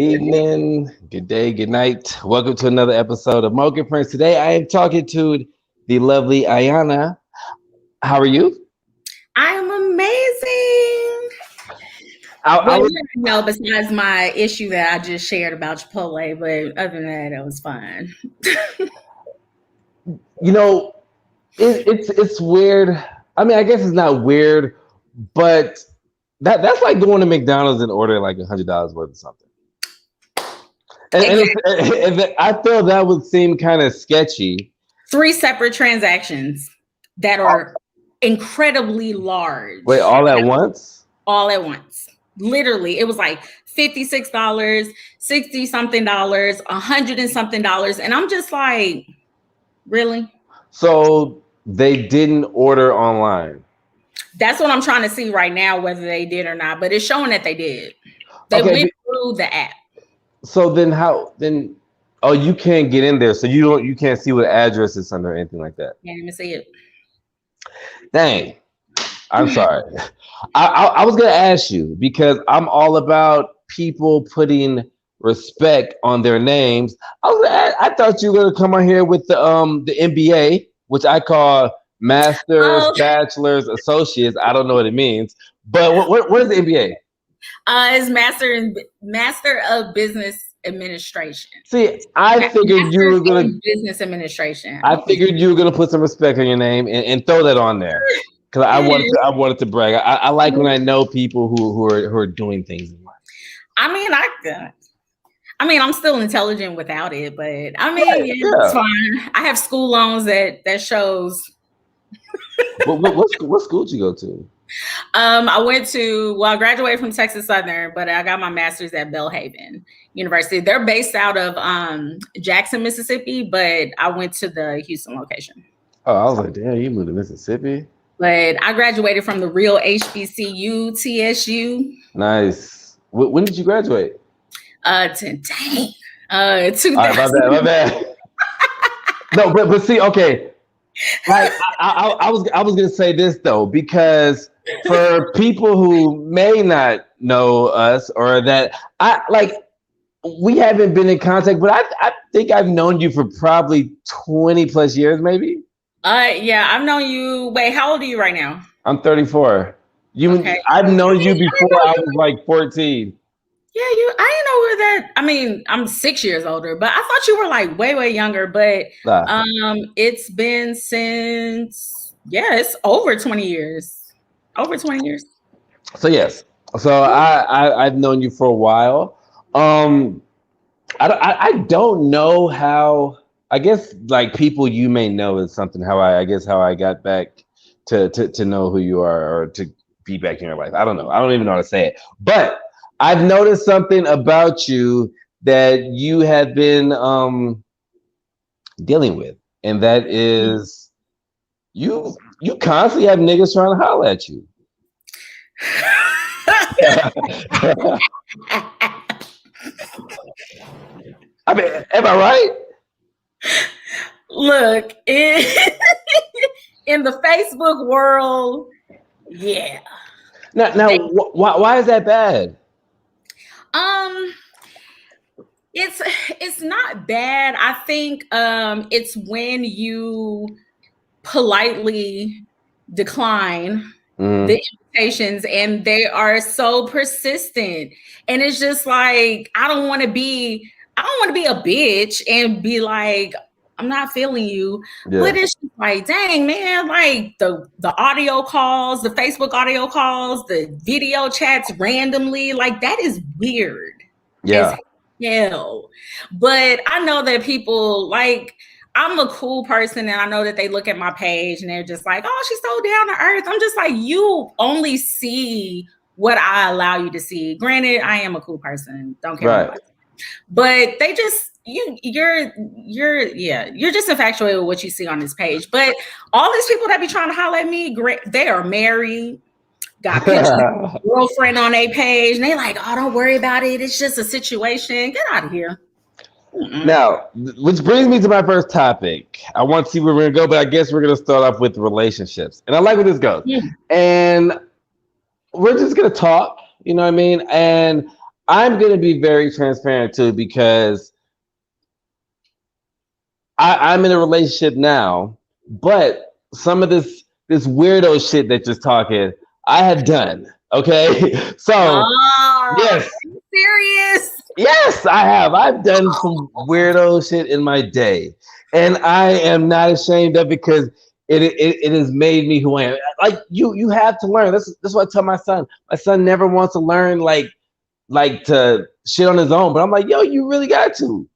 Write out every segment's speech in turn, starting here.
evening, good day, good night. Welcome to another episode of Moke and Friends. Today I am talking to the lovely Ayana. How are you? I'm amazing. I was, Besides my issue that I just shared about Chipotle, but other than that, it was fine. you know, it's weird. I mean, I guess it's not weird, but that's like going to McDonald's and ordering like $100 worth of something. And I feel that would seem kind of sketchy. 3 separate transactions that are incredibly large. Wait, all at once? All at once. Literally, it was like $56, 60 something dollars, $100 and something dollars. And I'm just like, really? So they didn't order online. That's what I'm trying to see right now, whether they did or not. But it's showing that they did. They went through the app. So then oh, you can't get in there. So you can't see what address it's under or anything like that. Can't even see it. Dang. I'm sorry. I was gonna ask you because I'm all about people putting respect on their names. I thought you were gonna come on here with the MBA, which I call Masters, Bachelors, Associates. I don't know what it means, but what is the MBA? It's Master of Business Administration. See, I figured you were gonna business administration. I figured you were gonna put some respect on your name and throw that on there because I wanted to brag. I like when I know people who are doing things in life. I mean, I'm still intelligent without it, but it's fine. I have school loans that shows. What school did you go to? I graduated from Texas Southern, but I got my master's at Belhaven University. They're based out of Jackson, Mississippi, but I went to the Houston location. Oh, I was like, damn, you moved to Mississippi? But I graduated from the real HBCU, TSU. Nice. When did you graduate? 2000. My bad. No, but see, okay. Like I was gonna say this though, because for people who may not know us or that we haven't been in contact, but I think I've known you for probably 20 plus years, maybe. Yeah, I've known you. Wait, how old are you right now? I'm 34. I've known you before I was like 14. Yeah, I didn't know that. I mean, I'm 6 years older, but I thought you were like way younger. But it's been since it's over 20 years. Over 20 years. So yes. So I've known you for a while. I don't know how. I guess like people you may know is something how I got back to know who you are or to be back in your life. I don't know. I don't even know how to say it. But I've noticed something about you that you have been dealing with, and that is you constantly have niggas trying to holler at you. I mean, am I right? Look, in the Facebook world, yeah. Now, why is that bad? It's not bad. I think it's when you politely decline the invitations and they are so persistent. And it's just like I don't want to be a bitch and be like, I'm not feeling you. Yeah. But it's just like, dang, man, like the audio calls, the Facebook audio calls, the video chats randomly, like that is weird. Yeah. Hell. But I know that people like, I'm a cool person and I know that they look at my page and they're just like, oh, she's so down to earth. I'm just like, you only see what I allow you to see. Granted, I am a cool person. Don't care about it. But they just you're just infatuated with what you see on this page. But all these people that be trying to holler at me, they are married, got pictures of girlfriend on their page, and they like, oh, don't worry about it. It's just a situation. Get out of here. Mm-mm. Now, which brings me to my first topic. I want to see where we're gonna go, but I guess we're gonna start off with relationships. And I like where this goes. Yeah. And we're just gonna talk, you know what I mean? And I'm gonna be very transparent too because I'm in a relationship now, but some of this weirdo shit that you're talking, I had done. Okay, so Oh, yes, are you serious? yes, I have. I've done some weirdo shit in my day, and I am not ashamed of it because it has made me who I am. Like you have to learn. That's what I tell my son. My son never wants to learn like to shit on his own, but I'm like, yo, you really got to.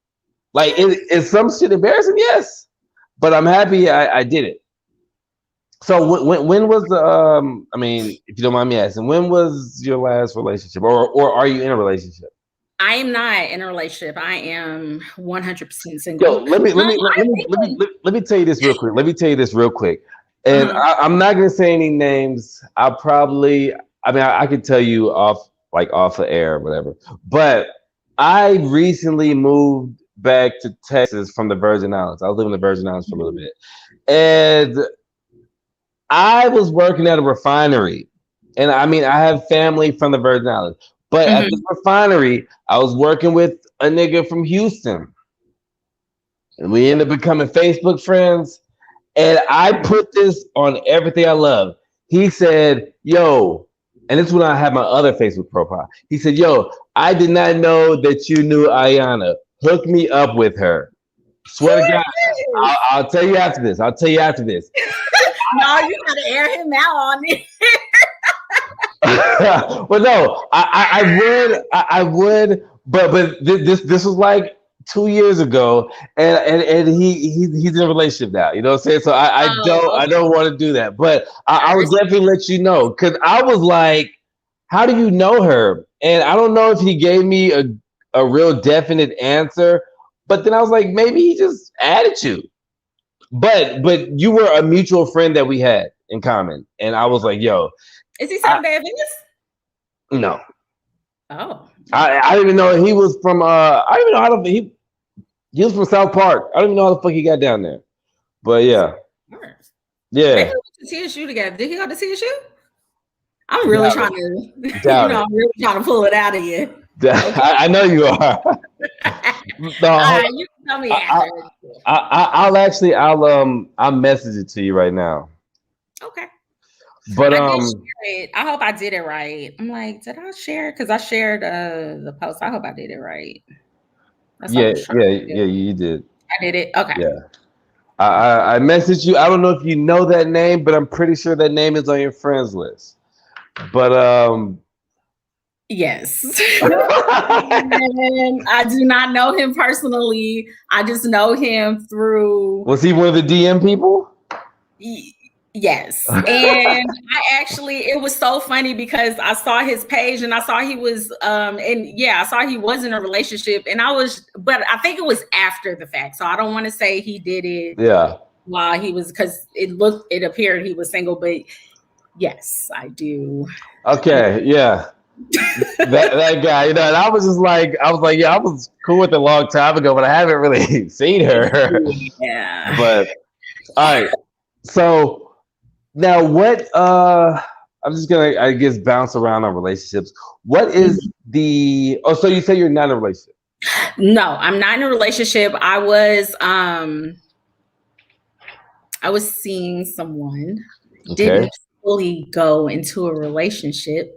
Like, is some shit embarrassing? Yes, but I'm happy I did it. So when was the I mean, if you don't mind me asking, when was your last relationship, or are you in a relationship? I am not in a relationship. I am 100% Yo, single. I think. let me tell you this real quick. Let me tell you this real quick. And Uh-huh. I'm not gonna say any names. I'll probably, I mean, I could tell you off the air or whatever. But I recently moved back to Texas from the Virgin Islands. I was living in the Virgin Islands for a little bit, and I was working at a refinery. And I mean, I have family from the Virgin Islands, but at this Mhm. refinery, I was working with a nigga from Houston. And we ended up becoming Facebook friends. And I put this on everything I love. He said, yo, and this is when I had my other Facebook profile. He said, yo, I did not know that you knew Ayana. Hook me up with her. Who Swear to God, is I'll tell you after this. I'll tell you after this. this? No, you gotta air him out on it. Well, no, I would, but this was like 2 years ago, and he's in a relationship now. You know what I'm saying? So Oh, I okay. don't want to do that, but I I would respect. definitely let you know because I was like, how do you know her? And I don't know if he gave me a real definite answer, but then I was like, maybe he just added you. But you were a mutual friend that we had in common, and I was like, yo, Is he I Seven Day Adventist? no. Oh, I didn't even know he was from I don't even know how to he was from South Park. I don't even know how the fuck he got down there. But yeah. smart. Maybe Yeah. we went to TSU together. Did he go to TSU? I'm really Doubt trying it. to, Doubt it. I'm really trying to pull it out of you. Okay. I know you are. No, All hold right, you can tell me I, after. I'll message it to you right now. Okay. But I did share it. I hope I did it right. I'm like, did I share it? Because I shared the post. I hope I did it right. That's all I'm sure. yeah, you did. I did it. Okay. Yeah. I messaged you. I don't know if you know that name, but I'm pretty sure that name is on your friends list. But Yes. And I do not know him personally. I just know him through. was he one of the DM people? Yes. And I actually, it was so funny because I saw his page and I saw he was and yeah, I saw he was in a relationship and but I think it was after the fact. So I don't want to say he did it Yeah. while he was, because it appeared he was single, but yes, I do. Okay, yeah. That guy, you know, and I was like, yeah, I was cool with it a long time ago, but I haven't really seen her. Yeah. But all right. So now what I'm just gonna I guess bounce around on relationships. What is the so you say you're not in a relationship. No, I'm not in a relationship. I was seeing someone, Okay. didn't fully go into a relationship.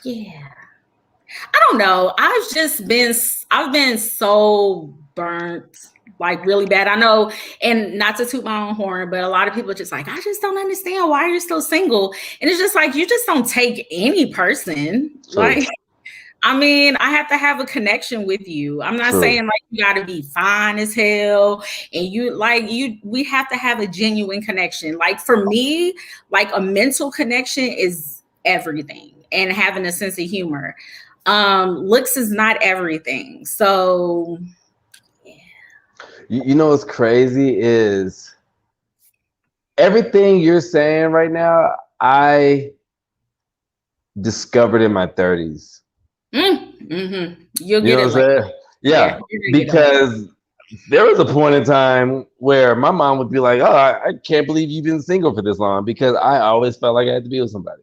Yeah. I don't know. I've been so burnt, like really bad. I know, and not to toot my own horn, but a lot of people are just like, I just don't understand why you're still single. And it's just like you just don't take any person. True. Like, I mean, I have to have a connection with you. I'm not True. saying like you got to be fine as hell and we have to have a genuine connection. Like for me, like a mental connection is everything, and having a sense of humor. Looks is not everything. So You know what's crazy is everything you're saying right now, I discovered in my 30s. You'll You get know it what I'm later. saying? Yeah, Yeah. you're gonna get it later. Because there was a point in time where my mom would be like, "Oh, I can't believe you've been single for this long," because I always felt like I had to be with somebody.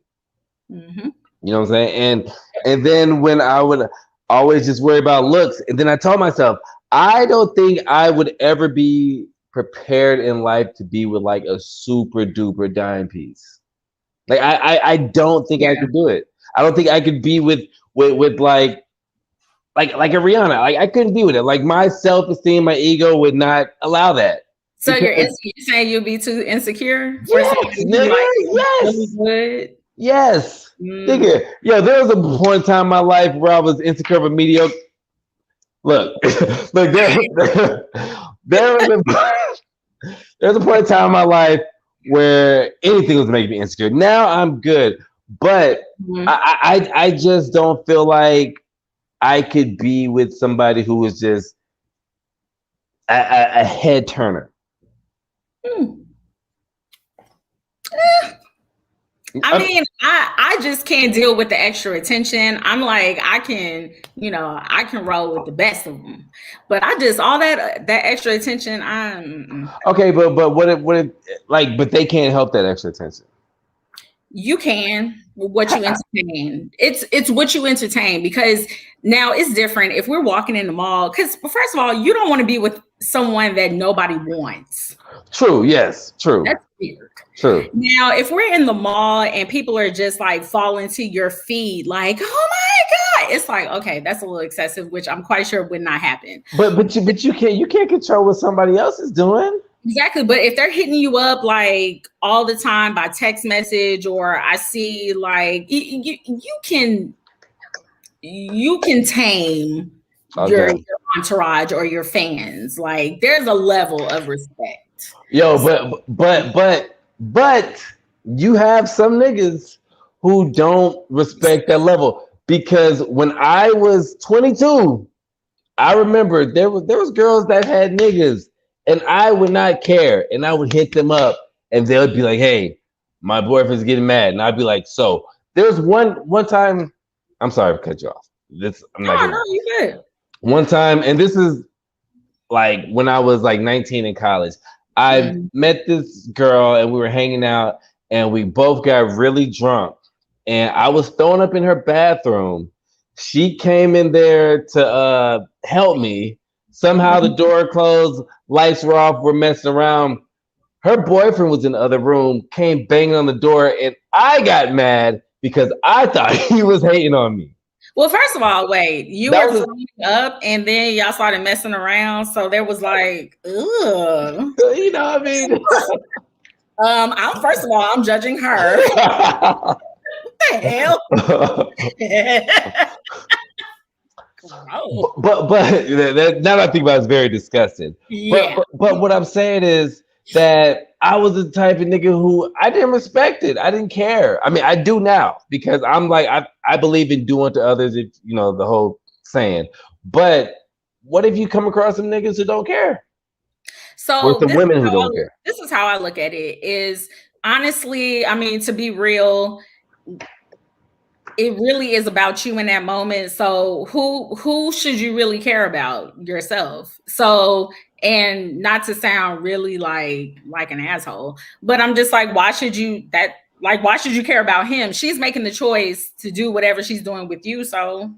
Hmm. You know what I'm saying? And then when I would always just worry about looks, and then I told myself, I don't think I would ever be prepared in life to be with like a super duper dime piece. Like I don't think I Yeah. could do it. I don't think I could be with like a Rihanna. Like I couldn't be with it. Like my self esteem, my ego would not allow that. So Because you're saying you'll be too insecure for yes, somebody who nigga, like really yes. good? Yes. Mm. Nigga, yo, there was a point in time in my life where I was insecure but mediocre. Look, look, there was there's a point in time in my life where anything was making me insecure. Now I'm good, but Mhm. I just don't feel like I could be with somebody who is just a head turner. Hmm. I I'm- mean, I just can't deal with the extra attention. I'm like, I can, I can roll with the best of them, but I just all that extra attention. okay, but like, but they can't help that extra attention. You can what you entertain. It's what you entertain because now it's different if we're walking in the mall. Because first of all, you don't want to be with someone that nobody wants. True. Yes. True. That's weird. True. Now, if we're in the mall and people are just like falling to your feet, like, oh my God, it's like, okay, that's a little excessive, which I'm quite sure would not happen. But you can't control what somebody else is doing. Exactly. But if they're hitting you up like all the time by text message, or I see like you can tame your Okay. entourage or your fans. Like there's a level of respect. Yo, but you have some niggas who don't respect that level because when I was 22, I remember there was girls that had niggas and I would not care and I would hit them up and they would be like, "Hey, my boyfriend's getting mad," and I'd be like, "So." There was one time. I'm sorry to cut you off. This I'm not Oh gonna. no, you good. One time, and this is like when I was like 19 in college. I Mm. met this girl and we were hanging out and we both got really drunk. And I was throwing up in her bathroom. She came in there to help me. Somehow the door closed, lights were off, we're messing around. Her boyfriend was in the other room, came banging on the door, and I got mad because I thought he was hating on me. Well, first of all, wait, you That were was throwing up and then y'all started messing around. So there was like, ugh. you know what I mean? I'm first of all, I'm judging her. What the hell? Gross. but now that I think about it, it's very disgusting. Yeah. But what I'm saying is that I was the type of nigga who I didn't respect it. I didn't care. I mean, I do now because I'm like I believe in doing to others. If you know the whole saying. But what if you come across some niggas who don't care, or So some women who don't care? this is how I look at it is honestly, I mean, to be real, it really is about you in that moment. So who should you really care about? Yourself. So and not to sound really like an asshole, but I'm just like, why should you care about him? She's making the choice to do whatever she's doing with you. So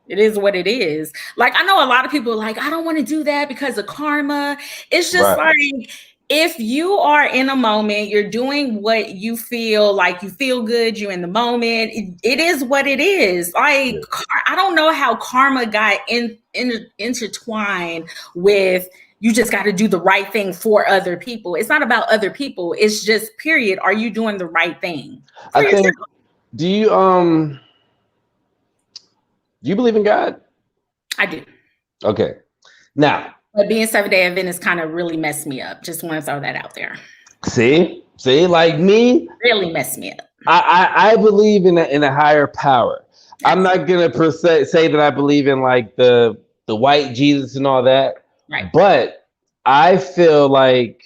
it is what it is. Like I know a lot of people are like, I don't want to do that because of karma. It's just Right. like if you are in a moment, you're doing what you feel like you feel good, you in the moment. It is what it is. Like Yeah. I don't know how karma got intertwined with you just got to do the right thing for other people. It's not about other people. It's just period. Are you doing the right thing for I yourself? think. Do you believe in God? I do. Okay. Now, But being Seventh-day Adventist kind of really messed me up. Just want to throw that out there. see, like me, Really messed me up. I believe in a higher power. I'm not gonna per se say that I believe in like the white Jesus and all that, Right. but I feel like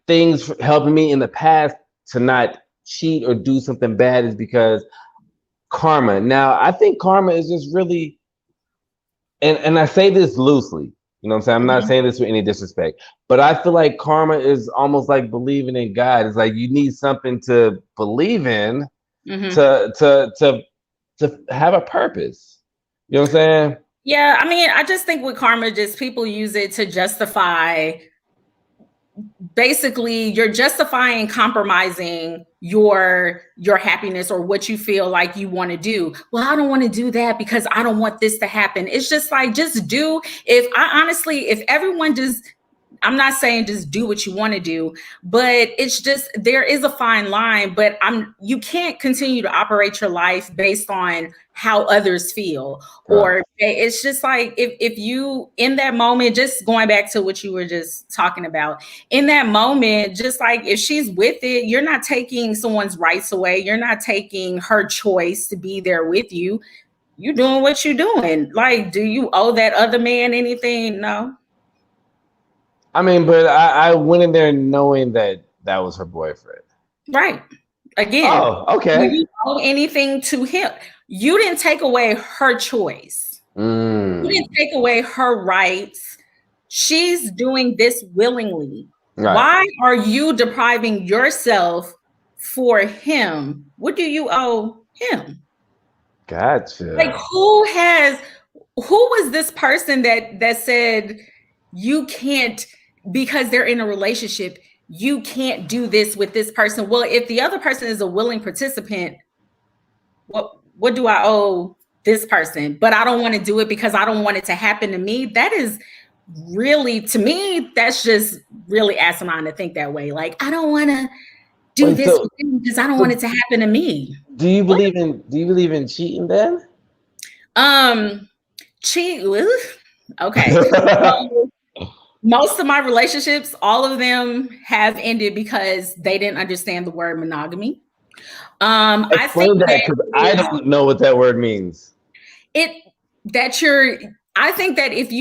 things helping me in the past to not cheat or do something bad is because karma. Now, I think karma is just really, and I say this loosely, you know what I'm saying? I'm not Mhm. saying this with any disrespect, but I feel like karma is almost like believing in God. It's like you need something to believe in Mm-hmm. to have a purpose. You know what I'm saying? Yeah, I mean, I just think with karma, just people use it to justify. Basically, you're justifying compromising your happiness or what you feel like you want to do. Well, I don't want to do that because I don't want this to happen. It's just like, just do. If everyone just, I'm not saying just do what you want to do, but it's just, there is a fine line, but you can't continue to operate your life based on how others feel. Right. Or it's just like, if you in that moment, just going back to what you were just talking about, in that moment, just like if she's with it, you're not taking someone's rights away. You're not taking her choice to be there with you. You're doing what you're doing. Like, do you owe that other man anything? No. I mean, but I went in there knowing that that was her boyfriend. Right. Again, Oh, do okay. you owe anything to him? You didn't take away her choice. You didn't take away her rights. She's doing this willingly. Right. Why are you depriving yourself for him? What do you owe him? Gotcha. Like, who was this person that said you can't, because they're in a relationship, you can't do this with this person? Well, if the other person is a willing participant, what do I owe this person? But I don't want to do it because I don't want it to happen to me. That is really, to me, that's just really asinine to think that way. Like, I don't want to do this with him because I don't want it to happen to me. Do you believe in cheating then? Cheat. Okay. Most of my relationships, all of them have ended because they didn't understand the word monogamy. I think that, because I don't know what that word means. I think that if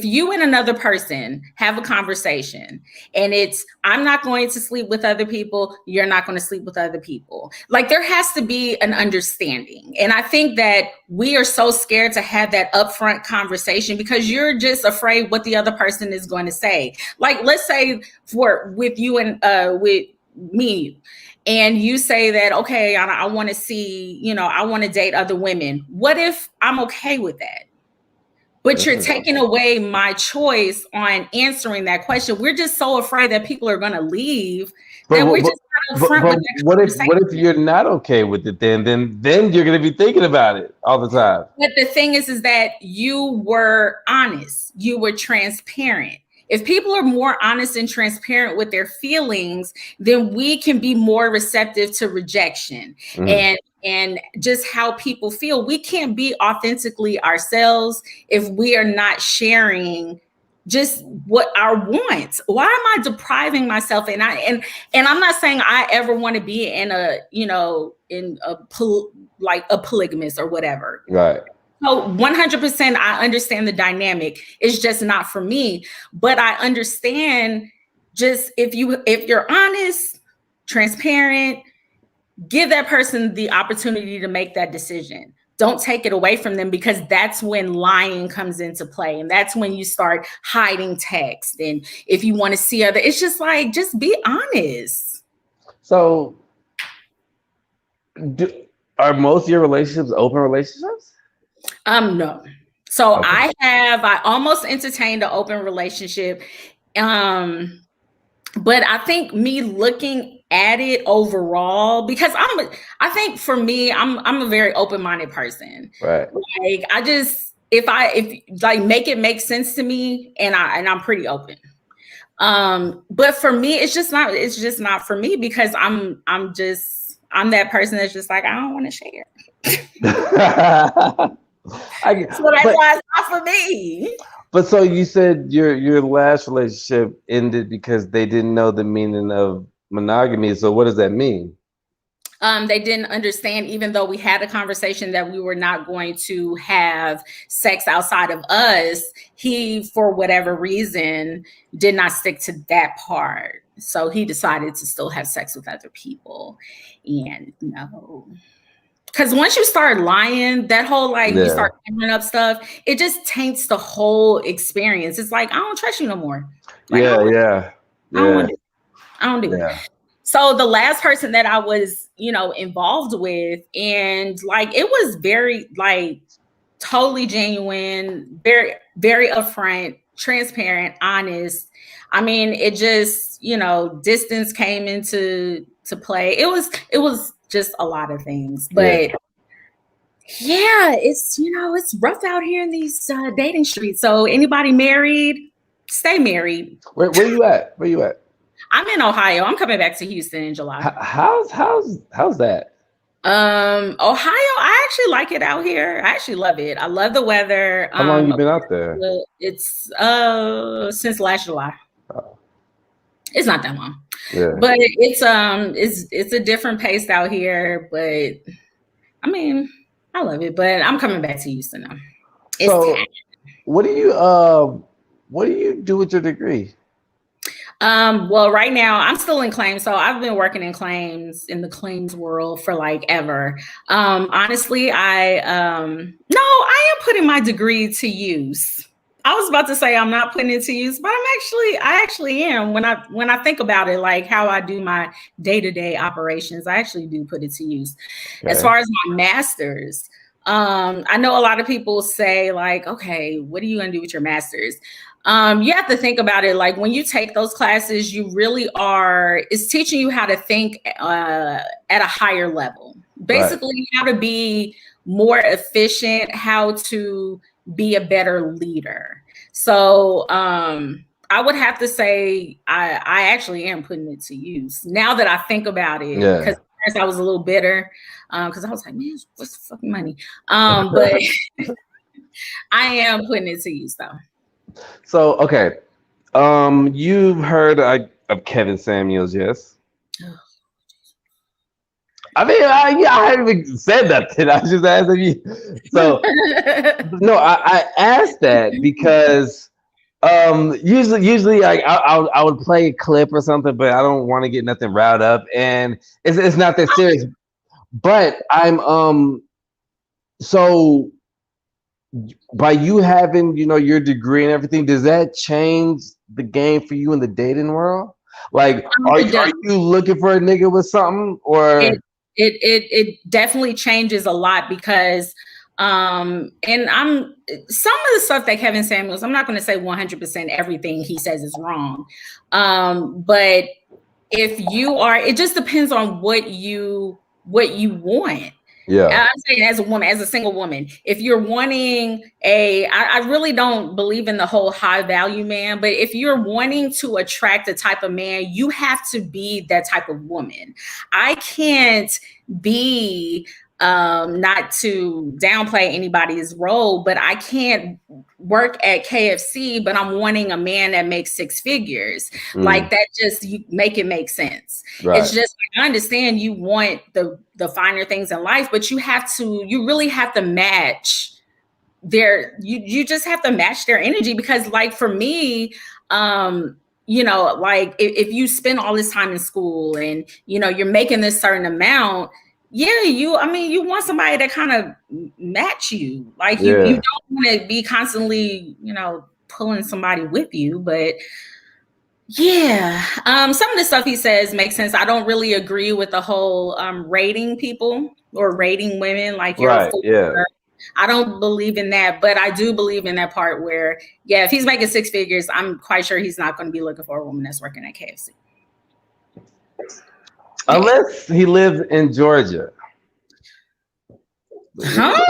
you and another person have a conversation and it's, I'm not going to sleep with other people, you're not going to sleep with other people. Like, there has to be an understanding. And I think that we are so scared to have that upfront conversation because you're just afraid what the other person is going to say. Like, let's say with you and with me, and you say that, okay, I want to see, I want to date other women. What if I'm okay with that? But you're taking away my choice on answering that question. We're just so afraid that people are going to leave that we're just not upfront with that conversation. What if you're not okay with it then you're going to be thinking about it all the time. But the thing is that you were honest. You were transparent. If people are more honest and transparent with their feelings, then we can be more receptive to rejection and just how people feel. We can't be authentically ourselves if we are not sharing just what our wants. Why am I depriving myself? And I'm not saying I ever want to be in a polygamous or whatever. Right. So 100%, I understand the dynamic. It's just not for me. But I understand, just if you're honest, transparent, give that person the opportunity to make that decision. Don't take it away from them, because that's when lying comes into play. And that's when you start hiding text. And if you want to see other, it's just like, just be honest. So are most of your relationships open relationships? No. So okay. I almost entertained an open relationship. But I think me looking at it overall, because I think for me, I'm a very open-minded person. Right. Like, I just, if like make it make sense to me, and I'm pretty open. But for me, it's just not for me, because I'm that person that's just like, I don't want to share. So that's why it's not for me. But so you said your last relationship ended because they didn't know the meaning of monogamy. So what does that mean? They didn't understand, even though we had a conversation that we were not going to have sex outside of us. He, for whatever reason, did not stick to that part. So he decided to still have sex with other people. And no. Because once you start lying, that whole you start covering up stuff, it just taints the whole experience. It's like, I don't trust you no more. Like, I don't do it. So the last person that I was, involved with, and like it was very like totally genuine, very, very upfront, transparent, honest. I mean, it just, distance came into play. It was just a lot of things. But yeah, it's rough out here in these dating streets. So anybody married, stay married. Where you at? Where you at? I'm in Ohio. I'm coming back to Houston in July. How's that? Ohio, I actually like it out here. I actually love it. I love the weather. How long you been out there? It's since last July. Oh. It's not that long. Yeah. But it's a different pace out here, but I mean, I love it, but I'm coming back to Houston now. So what do you do with your degree? Well, right now I'm still in claims. So I've been working in the claims world for like ever. Honestly, I am putting my degree to use. I was about to say I'm not putting it to use, but I actually am. When I think about it, like how I do my day-to-day operations, I actually do put it to use. Okay. As far as my master's, I know a lot of people say like, okay, what are you going to do with your master's? You have to think about it. Like when you take those classes, you really it's teaching you how to think at a higher level, basically how to be more efficient, how to be a better leader. So I would have to say I actually am putting it to use now that I think about it. Because first I was a little bitter because I was like, man, what's the fucking money? But I am putting it to use though. So okay, you've heard of Kevin Samuels, yes? I mean, I haven't even said nothing. I was just asking you. So no, I asked that because usually like I would play a clip or something, but I don't want to get nothing riled up, and it's not that serious. But I'm so by you having your degree and everything, does that change the game for you in the dating world? Like, are you looking for a nigga with something, or it definitely changes a lot because and I'm some of the stuff that Kevin Samuels, I'm not going to say 100% everything he says is wrong, but if you are, it just depends on what you want. Yeah, I'm saying as a woman, as a single woman, if you're wanting I really don't believe in the whole high value man, but if you're wanting to attract a type of man, you have to be that type of woman. I can't be not to downplay anybody's role, but I can't work at KFC, but I'm wanting a man that makes 6 figures. Like that, just you make it make sense. Right. It's just, I understand you want the finer things in life, but you really have to match you just have to match their energy, because like for me, like if you spend all this time in school and you're making this certain amount, you want somebody that kind of match you. Like you don't want to be constantly, pulling somebody with you. But some of the stuff he says makes sense. I don't really agree with the whole rating people or rating women like you're right. I don't believe in that, but I do believe in that part where, if he's making 6 figures, I'm quite sure he's not going to be looking for a woman that's working at KFC. Unless he lives in Georgia. Huh?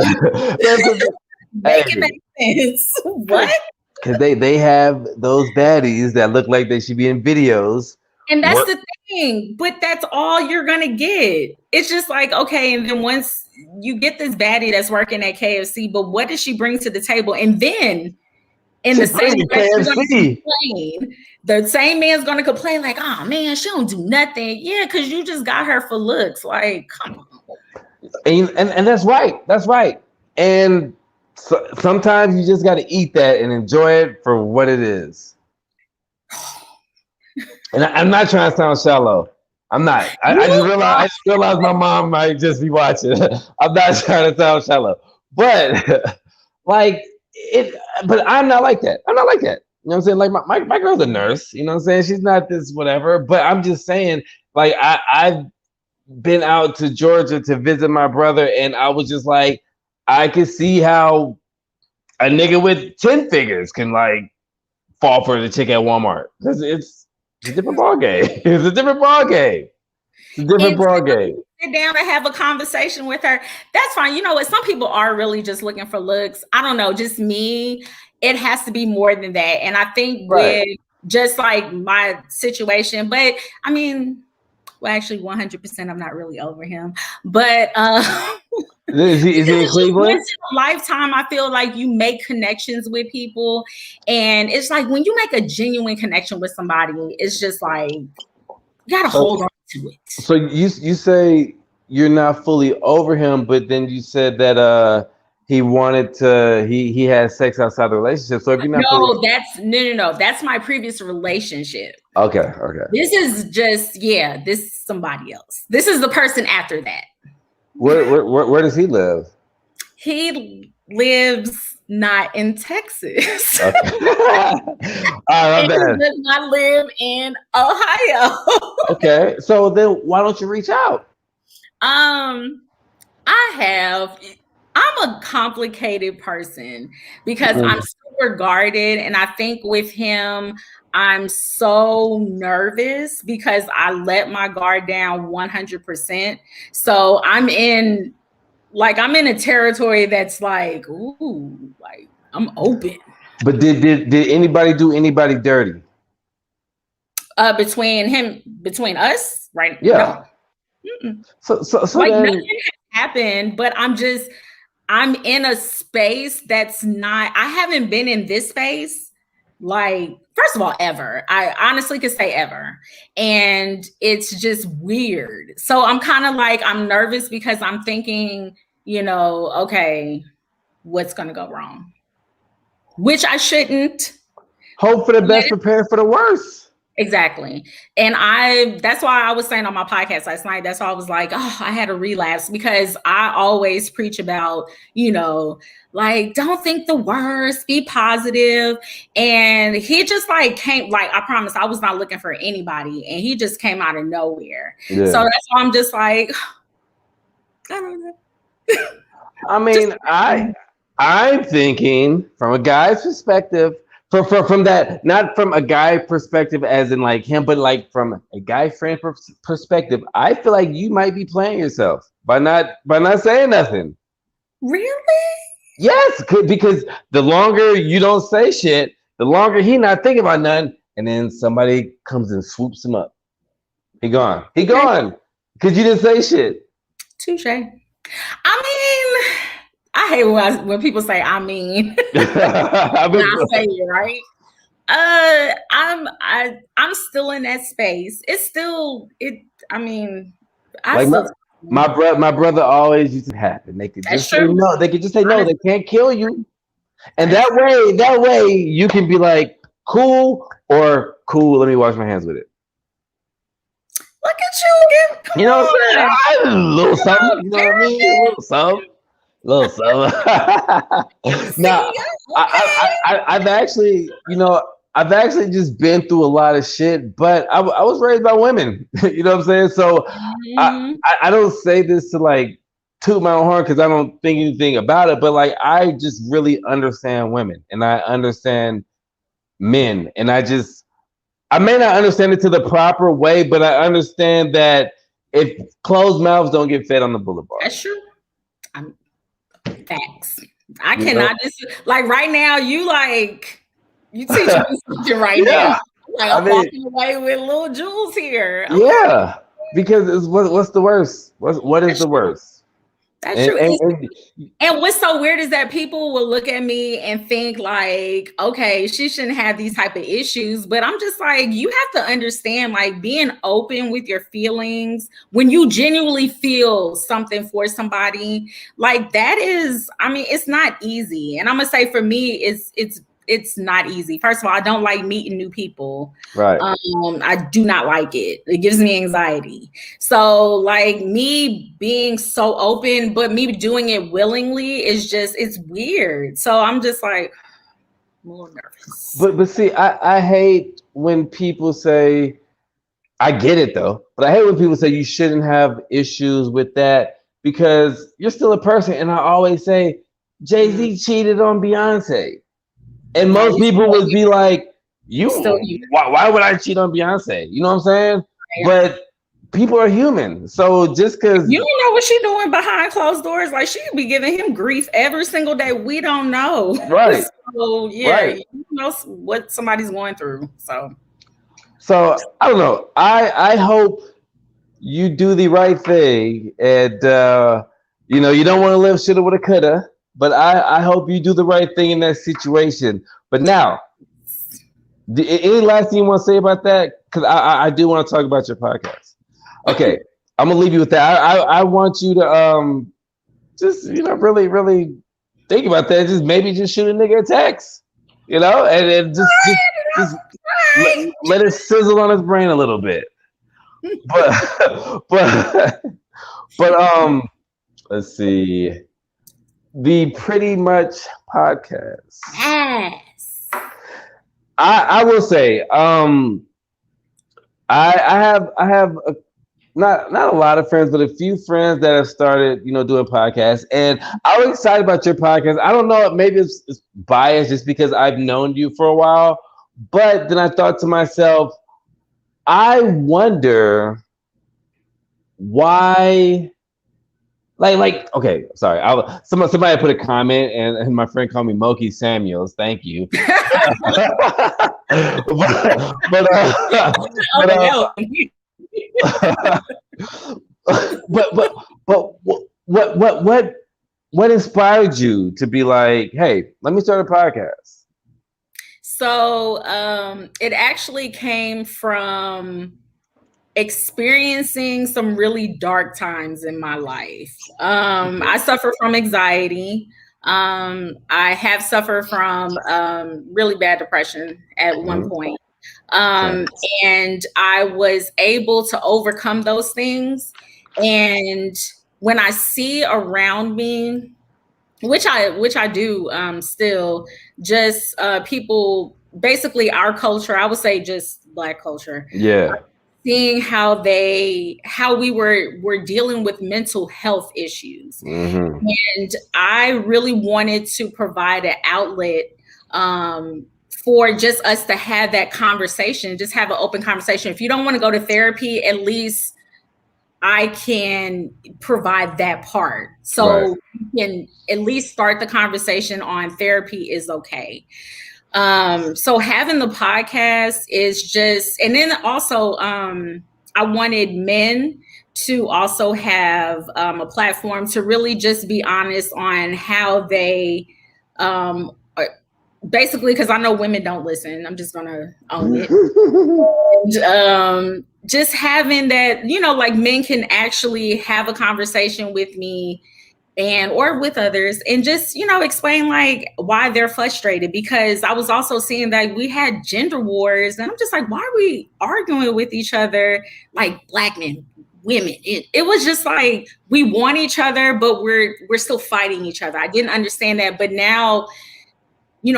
Make it make sense. What? Because they have those baddies that look like they should be in videos. And that's the thing. But that's all you're going to get. It's just like, okay, and then once you get this baddie that's working at KFC, but what does she bring to the table? And then in the same way, the same man's going to complain like, oh man, she don't do nothing. Yeah, because you just got her for looks. Like, come on. And that's right. That's right. And so, sometimes you just got to eat that and enjoy it for what it is. And I'm not trying to sound shallow. I'm not. I just realized my mom might just be watching. I'm not trying to sound shallow, but like it. But I'm not like that. I'm not like that. You know what I'm saying? Like my girl's a nurse. You know what I'm saying? She's not this whatever. But I'm just saying, like I've been out to Georgia to visit my brother, and I was just like, I could see how a nigga with 10 figures can like fall for the chick at Walmart. It's a different ball game. It's a different ball game. It's a different ball game. Sit down and have a conversation with her. That's fine. You know what? Some people are really just looking for looks. I don't know. Just me. It has to be more than that. And I think with just like my situation, but I mean, well, actually 100% I'm not really over him. But is he in Cleveland? Once in a lifetime, I feel like you make connections with people. And it's like when you make a genuine connection with somebody, it's just like you gotta hold on to it. So you say you're not fully over him, but then you said that he wanted to he had sex outside the relationship. So if you're not no, that's my previous relationship. Okay. This is just this is somebody else. This is the person after that. Where does he live? He lives not in Texas. Okay. He does not live in Ohio. Okay, so then why don't you reach out? I'm a complicated person because I'm super guarded, and I think with him, I'm so nervous because I let my guard down 100%. So I'm in a territory that's like, ooh, like I'm open. But did anybody do anybody dirty? Between us, right? Yeah. No. So like then, nothing has happened, but I'm in a space that's not. I haven't been in this space like, first of all, ever. I honestly could say ever, and it's just weird. So I'm kind of like I'm nervous because I'm thinking, okay, what's gonna go wrong? Which I shouldn't. Hope for the best, prepare for the worst. Exactly. And that's why I was saying on my podcast last night, that's why I was like, I had a relapse, because I always preach about, like, don't think the worst, be positive. And he just like came, like, I promise I was not looking for anybody, and he just came out of nowhere. Yeah. So that's why I'm just like, I don't know. I mean, I'm thinking from a guy's perspective, from that, not from a guy perspective as in like him, but like from a guy friend perspective, I feel like you might be playing yourself by not saying nothing. Really? Yes, because the longer you don't say shit, the longer he not thinking about nothing, and then somebody comes and swoops him up. He gone because you didn't say shit. Touche. I mean, I hate when people say "I mean." When I say it, right? I'm still in that space. It's still it. I mean, my brother always used to happen. They could just say no. They could just say no. They can't kill you, and that way you can be like cool or cool. Let me wash my hands with it. Look at you! What I'm saying? A little something. You know what I mean? A little something. Now, I've actually just been through a lot of shit, but I was raised by women. You know what I'm saying? So I don't say this to like toot my own horn because I don't think anything about it, but like I just really understand women and I understand men, and I may not understand it to the proper way, but I understand that if closed mouths don't get fed on the boulevard. That's true. Facts. I cannot just like right now. You teaching me something right now. Like I'm walking away with little jewels here. Okay. Yeah, because what's the worst? What is the worst? That's true. And what's so weird is that people will look at me and think like, okay, she shouldn't have these type of issues. But I'm just like, you have to understand, like being open with your feelings when you genuinely feel something for somebody, like that is, I mean, it's not easy. And I'm gonna say for me, it's not easy. First of all, I don't like meeting new people. Right. I do not like it. It gives me anxiety. So like me being so open, but me doing it willingly is just, it's weird. So I'm just like, I'm a little nervous. But see, I hate when people say, I get it though, but I hate when people say you shouldn't have issues with that because you're still a person. And I always say Jay-Z cheated on Beyonce. And Yeah, most you people would be like, still why would I cheat on Beyonce? You know what I'm saying? human. But people are human. So just because You don't know what she doing behind closed doors. Like she could be giving him grief every single day. We don't know. right, So yeah, right. you know what somebody's going through. So I don't know. I hope you do the right thing, and you don't want to live shoulda, woulda, coulda. But I hope you do the right thing in that situation. But now, any last thing you want to say about that? Because I do want to talk about your podcast. Okay, I'm gonna leave you with that. I want you to just really really think about that. Just shoot a nigga a text, and just let it sizzle on his brain a little bit. But but let's see. The Pretty Much podcast. Yes. I will say, I have not a lot of friends, but a few friends that have started, doing podcasts, and I was excited about your podcast. I don't know, maybe it's biased just because I've known you for a while, but then I thought to myself, I wonder why. Okay, sorry. Somebody put a comment, and my friend called me Moke Samuels. Thank you. but what inspired you to be like, hey, let me start a podcast? So it actually came from experiencing some really dark times in my life. I suffer from anxiety. I have suffered from really bad depression at one point. And I was able to overcome those things. And when I see around me, which I do still, just people, basically our culture, I would say just Black culture. Yeah. Seeing how we were dealing with mental health issues. Mm-hmm. And I really wanted to provide an outlet for just us to have that conversation, just have an open conversation. If you don't want to go to therapy, at least I can provide that part. So you can at least start the conversation on therapy is okay. So having the podcast is just, and then also I wanted men to also have a platform to really just be honest on how they basically, because I know women don't listen. I'm just gonna own it. And, just having that, like men can actually have a conversation with me or with others and just, explain like why they're frustrated, because I was also seeing that we had gender wars and I'm just like, why are we arguing with each other like Black men, women? It was just like we want each other, but we're still fighting each other. I didn't understand that, but now,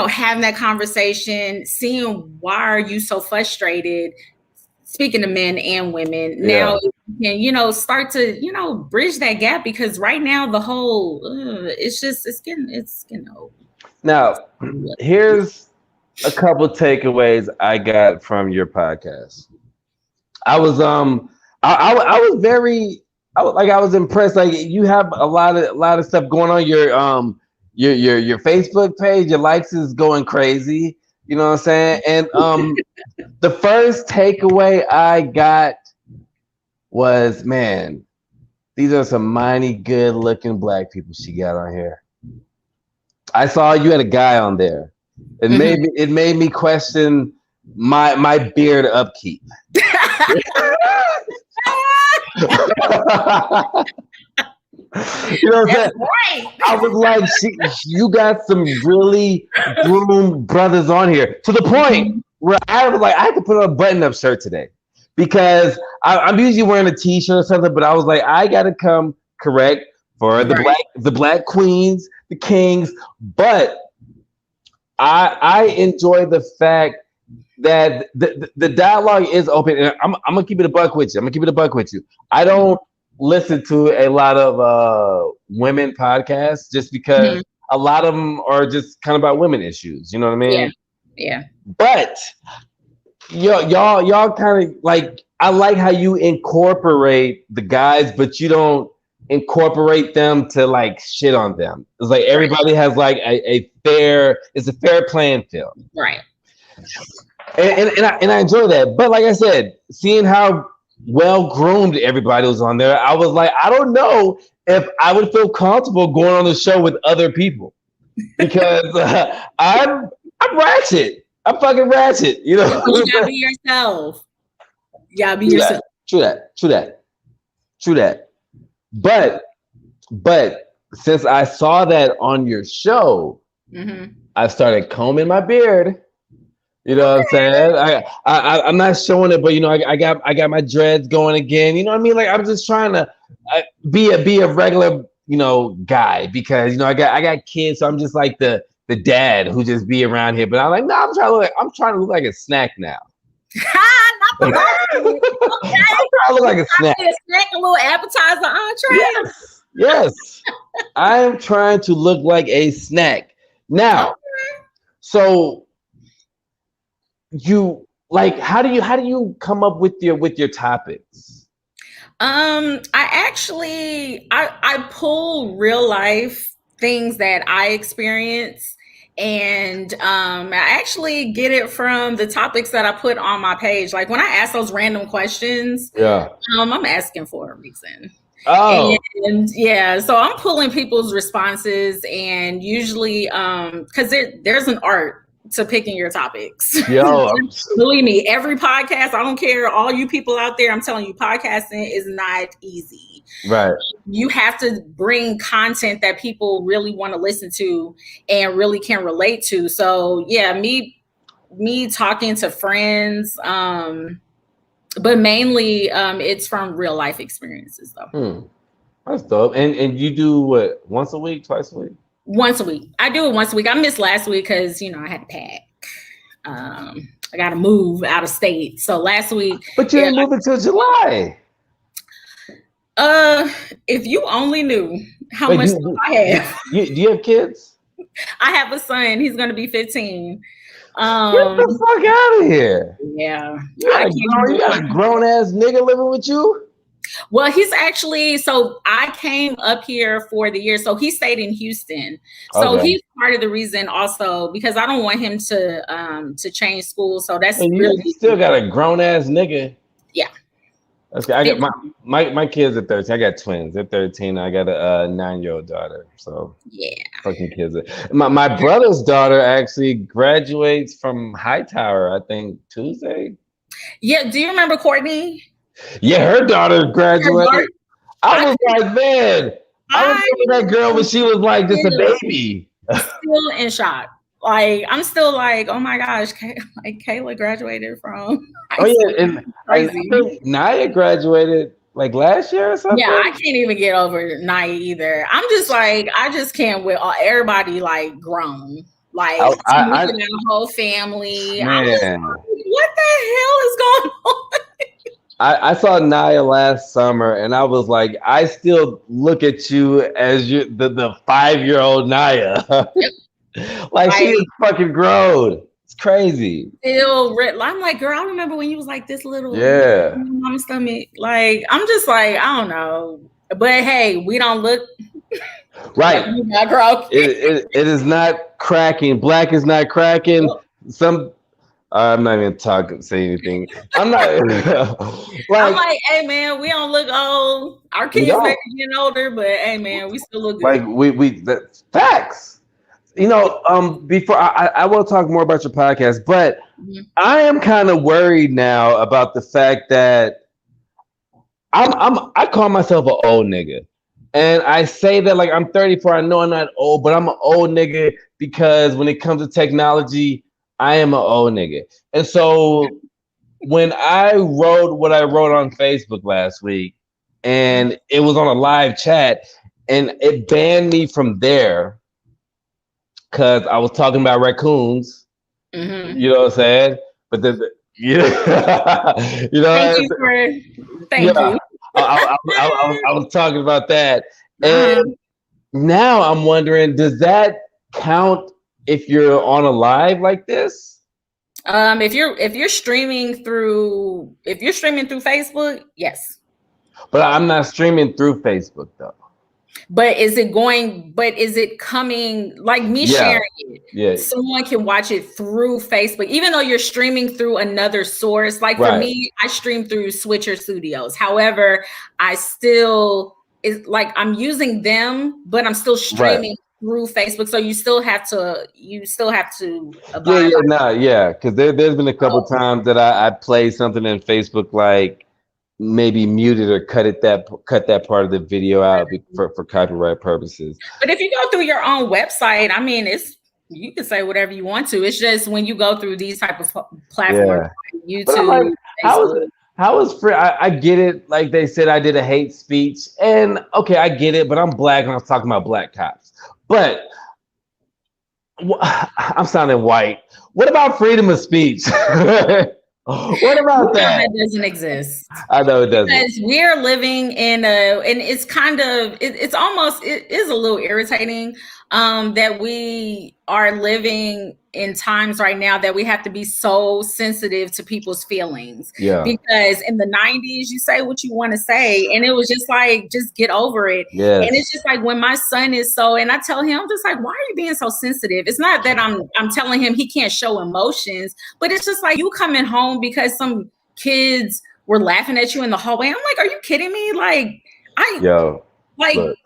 having that conversation, seeing why are you so frustrated, speaking to men and women, now you can, start to, bridge that gap, because right now the whole, it's getting old. Now, here's a couple takeaways I got from your podcast. I was I was impressed. Like, you have a lot of stuff going on. Your Facebook page, your likes is going crazy. You know what I'm saying? And the first takeaway I got was, man, these are some mighty good looking Black people she got on here. I saw you had a guy on there. It made me question my beard upkeep. You know what I'm saying? Right. I was like, you got some really groomed brothers on here, to the point where I was like, I had to put on a button-up shirt today because I'm usually wearing a t-shirt or something, but I was like, I got to come correct for the Black queens, the kings. But I enjoy the fact that the dialogue is open, and I'm gonna keep it a buck with you. I'm gonna keep it a buck with you. I don't listen to a lot of women podcasts just because Mhm. a lot of them are just kind of about women issues. You know what I Yeah. mean? Yeah. But y'all kind of like, I like how you incorporate the guys, but you don't incorporate them to like shit on them. It's like Right. everybody has like a fair, it's a fair playing field. Right. And I enjoy that. But like I said, seeing how well groomed everybody was on there, I was like, I don't know if I would feel comfortable going on the show with other people because I'm ratchet. I'm fucking ratchet. You know. Well, you gotta be yourself. You gotta be True yourself. that. True that. True that. True that. But since I saw that on your show, Mm-hmm. I started combing my beard. You know what I'm Okay. saying? I'm not showing it, but you know, I got my dreads going again. You know what I mean? Like I'm just trying to be a regular, you know, guy because you know I got kids, so I'm just like the dad who just be around here. But I'm like, no, I'm trying to look like a snack now. Not the I'm whole. Okay. trying to look like a snack. A snack, a little appetizer entree. Yes, yes. I am trying to look like a snack now. Okay. So you like how do you come up with your topics? I pull real life things that I experience, and I actually get it from the topics that I put on my page. Like when I ask those random questions, Yeah. I'm asking for a reason. Oh, And yeah, so I'm pulling people's responses, and usually because there's an art to picking your topics. yo, Believe me, every podcast, I don't care, all you people out there, I'm telling you, podcasting is not easy. right. You have to bring content that people really want to listen to and really can relate to. So yeah, me talking to friends, but mainly it's from real life experiences though. That's dope. And you do what, once a week, twice a week? Once a week. I do it once a week. I missed last week because I had to pack. I got to move out of state. So last week, But you ain't moving till July. if you only knew how Wait, much stuff I have. do you have kids? I have a son. He's going to be 15. Get the fuck out of here. Yeah. You got a grown ass nigga living with you? Well, he's actually, so I came up here for the year. So he stayed in Houston. So Okay. he's part of the reason also because I don't want him to change school. So that's And really you still got a grown ass nigga. Yeah. Okay, I got my kids are 13. I got twins. They're 13. I got a 9-year-old daughter. So yeah. Fucking kids. My brother's daughter actually graduates from Hightower, I think Tuesday. Yeah. Do you remember Courtney? Yeah, her daughter graduated. I was like, man, I was with that girl when she was like just a baby. Still in shock. Like I'm still like, oh my gosh, like Kayla graduated from. Oh yeah, and I think Naya graduated like last year or something. Yeah, I can't even get over Naya either. I'm just like, I just can't with everybody like grown. Like I a whole family. Man. Like, what the hell is going on? I saw Naya last summer, and I was like, I still look at you as the 5-year-old Naya. Like she is fucking grown. It's crazy. Still, I'm like, girl, I remember when you was like this little, mom's stomach. Like, I'm just like, I don't know, but hey, we don't look right. Like not grown. It is not cracking. Black is not cracking. I'm not even say anything. I'm not. I'm like, hey man, we don't look old. Our kids may be getting older, but hey man, we still look good. Like that's facts. Before I will talk more about your podcast, but I am kind of worried now about the fact that I call myself an old nigga. And I say that like I'm 34. I know I'm not old, but I'm an old nigga because when it comes to technology, I am an old nigga. And so when I wrote what I wrote on Facebook last week, and it was on a live chat, and it banned me from there, because I was talking about raccoons. Mm-hmm. You know what I'm saying? But then, yeah, you Thank know, you for. yeah, Thank you. I was talking about that, Uh-huh. and now I'm wondering, does that count if you're on a live like this? If you're streaming through Facebook, yes. But I'm not streaming through Facebook though. But is it coming like me Yeah, sharing it? yeah, Someone can watch it through Facebook, even though you're streaming through another source. Like for right, me, I stream through Switcher Studios. However, I still is like I'm using them, but I'm still right. streaming through Facebook. So you still have to Yeah, abide yeah, by. nah, yeah. Because there's been a couple times that I played something in Facebook like maybe muted or cut that part of the video out for copyright purposes. But if you go through your own website, I mean, it's you can say whatever you want to. It's just when you go through these type of platforms, Yeah, like but I'm like, YouTube, how is Facebook. it? How is free? I get it. Like they said, I did a hate speech, and okay, I get it. But I'm black, and I was talking about black cops. But I'm sounding white. What about freedom of speech? What You about know that? that doesn't exist. I know it doesn't. Because we're living in a and it's kind of it's almost it is a little irritating that we are living in times right now that we have to be so sensitive to people's feelings, Yeah. because in the 90s you say what you want to say and it was just like just get over it. And it's Yes. just like when my son is so, and I tell him, I'm just like, why are you being so sensitive? It's not that I'm telling him he can't show emotions, but it's just like you coming home because some kids were laughing at you in the hallway. I'm like, are you kidding me? Yo, Like look,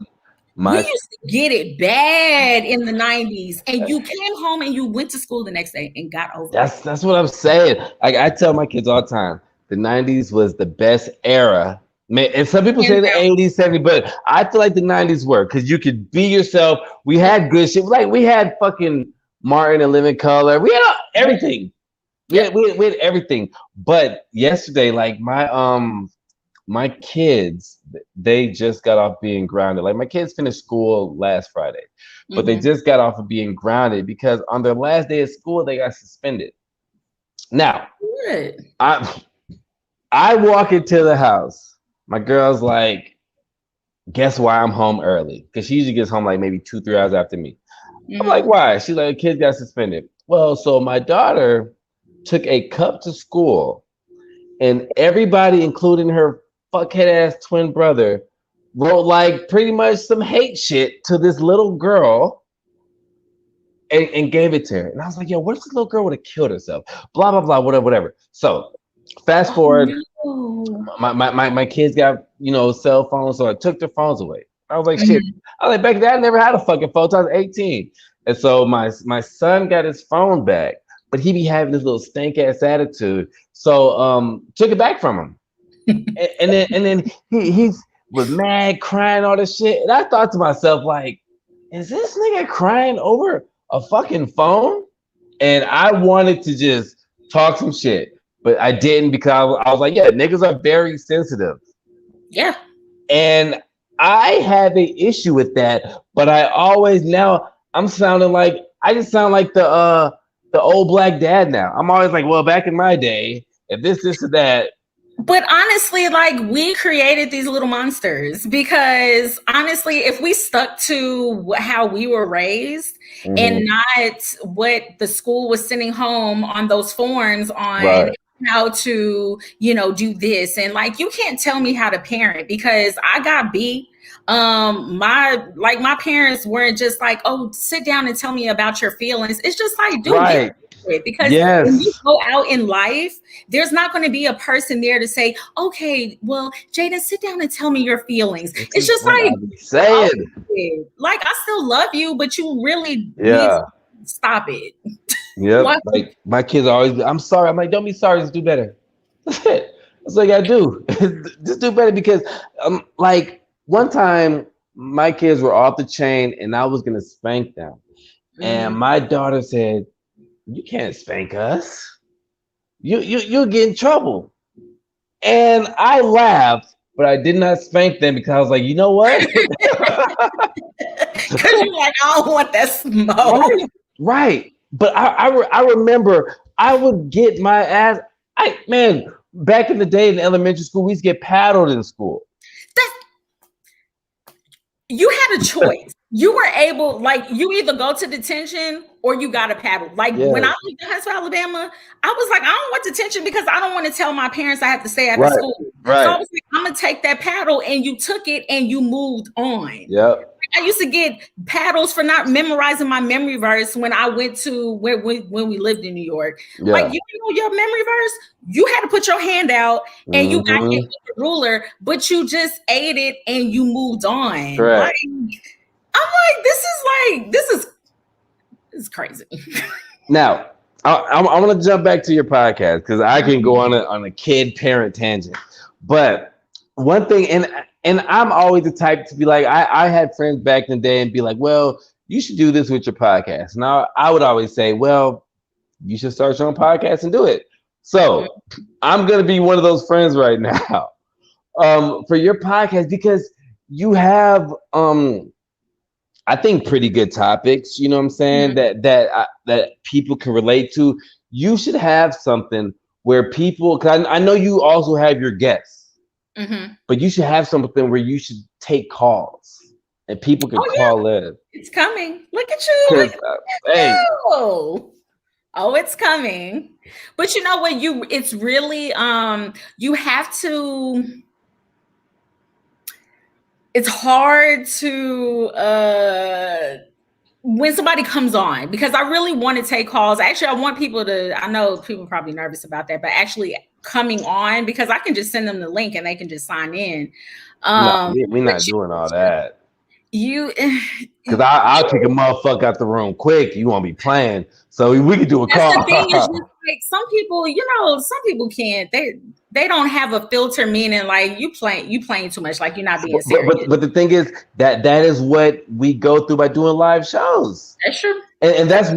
we my used to get it bad in the 90s, and you came home and you went to school the next day and got over it. that's what I'm saying. Like I tell my kids all the time, the '90s was the best era. Man, and some people say Hands the down. '80s, '70s, but I feel like the '90s were because you could be yourself. We had good shit. Like we had fucking Martin and Living Color. We had everything. Yep. We had everything. But yesterday, like my kids, they just got off being grounded. Like my kids finished school last Friday, but they Mm-hmm. just got off of being grounded because on their last day of school they got suspended. Now, Good. I I walk into the house. My girl's like, guess why I'm home early? Because she usually gets home like maybe 2, 3 hours after me. I'm like, Mm-hmm. why? She's like, kids got suspended. Well, so my daughter took a cup to school, and everybody, including her fuckhead ass twin brother, wrote like pretty much some hate shit to this little girl and gave it to her. And I was like, yo, what if this little girl would have killed herself? Blah, blah, blah, whatever, whatever. So fast Oh forward, no. my kids got, cell phones, so I took their phones away. I was like, shit. Mhm. I was like, back then, I never had a fucking phone till I was 18. And so my son got his phone back, but he be having this little stank ass attitude. So took it back from him. And then he was mad, crying all this shit. And I thought to myself, like, is this nigga crying over a fucking phone? And I wanted to just talk some shit, but I didn't because I was like, yeah, niggas are very sensitive. Yeah. And I have an issue with that, but I always now I'm sounding like I just sound like the old black dad now. I'm always like, well, back in my day, if this or that. But honestly, like we created these little monsters because honestly, if we stuck to how we were raised and Mhm. not what the school was sending home on those forms on Right, how to, do this, and like you can't tell me how to parent because I got beat. My parents weren't just like, oh, sit down and tell me about your feelings. It's just like, dude, get right, over it. Because when you yes. go out in life, there's not going to be a person there to say, okay, well, Jada, sit down and tell me your feelings. This It's is just what like, I've been saying. like I still love you, but you really need to Yeah, stop it. yep. What? Like my kids always, I'm sorry. I'm like, don't be sorry, just do better. That's it. That's all you gotta do. Just do better because like one time my kids were off the chain and I was gonna spank them. And Mhm. my daughter said, you can't spank us. You'll get in trouble. And I laughed, but I did not spank them because I was like, you know what? Because you're like, I don't want that Right. smoke. Right. But I remember I would get my ass. Back in the day in elementary school, we used to get paddled in school. That you had a choice. You were able, like, you either go to detention or you got a paddle. Like when I Yes. lived in Huntsville, Alabama, I was like, I don't want detention because I don't want to tell my parents I have to stay after Right. school. So I Right. was like, I'm gonna take that paddle, and you took it and you moved on. Yep. I used to get paddles for not memorizing my memory verse when I went to when we lived in New York. Like, Yeah. you know your memory verse, you had to put your hand out and you got hit Hmm. with the ruler, but you just ate it and you moved on. Like, Correct. I'm like, this is crazy. Now, I want to jump back to your podcast because I can go on a kid parent tangent. But one thing, and I'm always the type to be like, I had friends back in the day and be like, well, you should do this with your podcast. Now, I would always say, well, you should start your own podcast and do it. So I'm gonna be one of those friends right now, for your podcast because you have I think pretty good topics. You know what I'm saying? Mhm. That people can relate to. You should have something where people. Cause I know you also have your guests, Mhm. but you should have something where you should take calls and people can Oh yeah, call in. it's coming. Look at you. Look Cause at hey, you. Oh, it's coming. But you know what? It's really you have to. It's hard to when somebody comes on, because I really want to take calls. Actually, I want people to, I know people are probably nervous about that, but actually coming on, because I can just send them the link and they can just sign in. no, Um, we're but not doing all that. you, Cause I'll kick a motherfucker out the room quick. You won't be playing, so we can do a that's the thing, is just call. like some people, some people can't, they don't have a filter, meaning like you playing too much, like you're not being but, serious. but but the thing is that is what we go through by doing live shows. That's true. And that's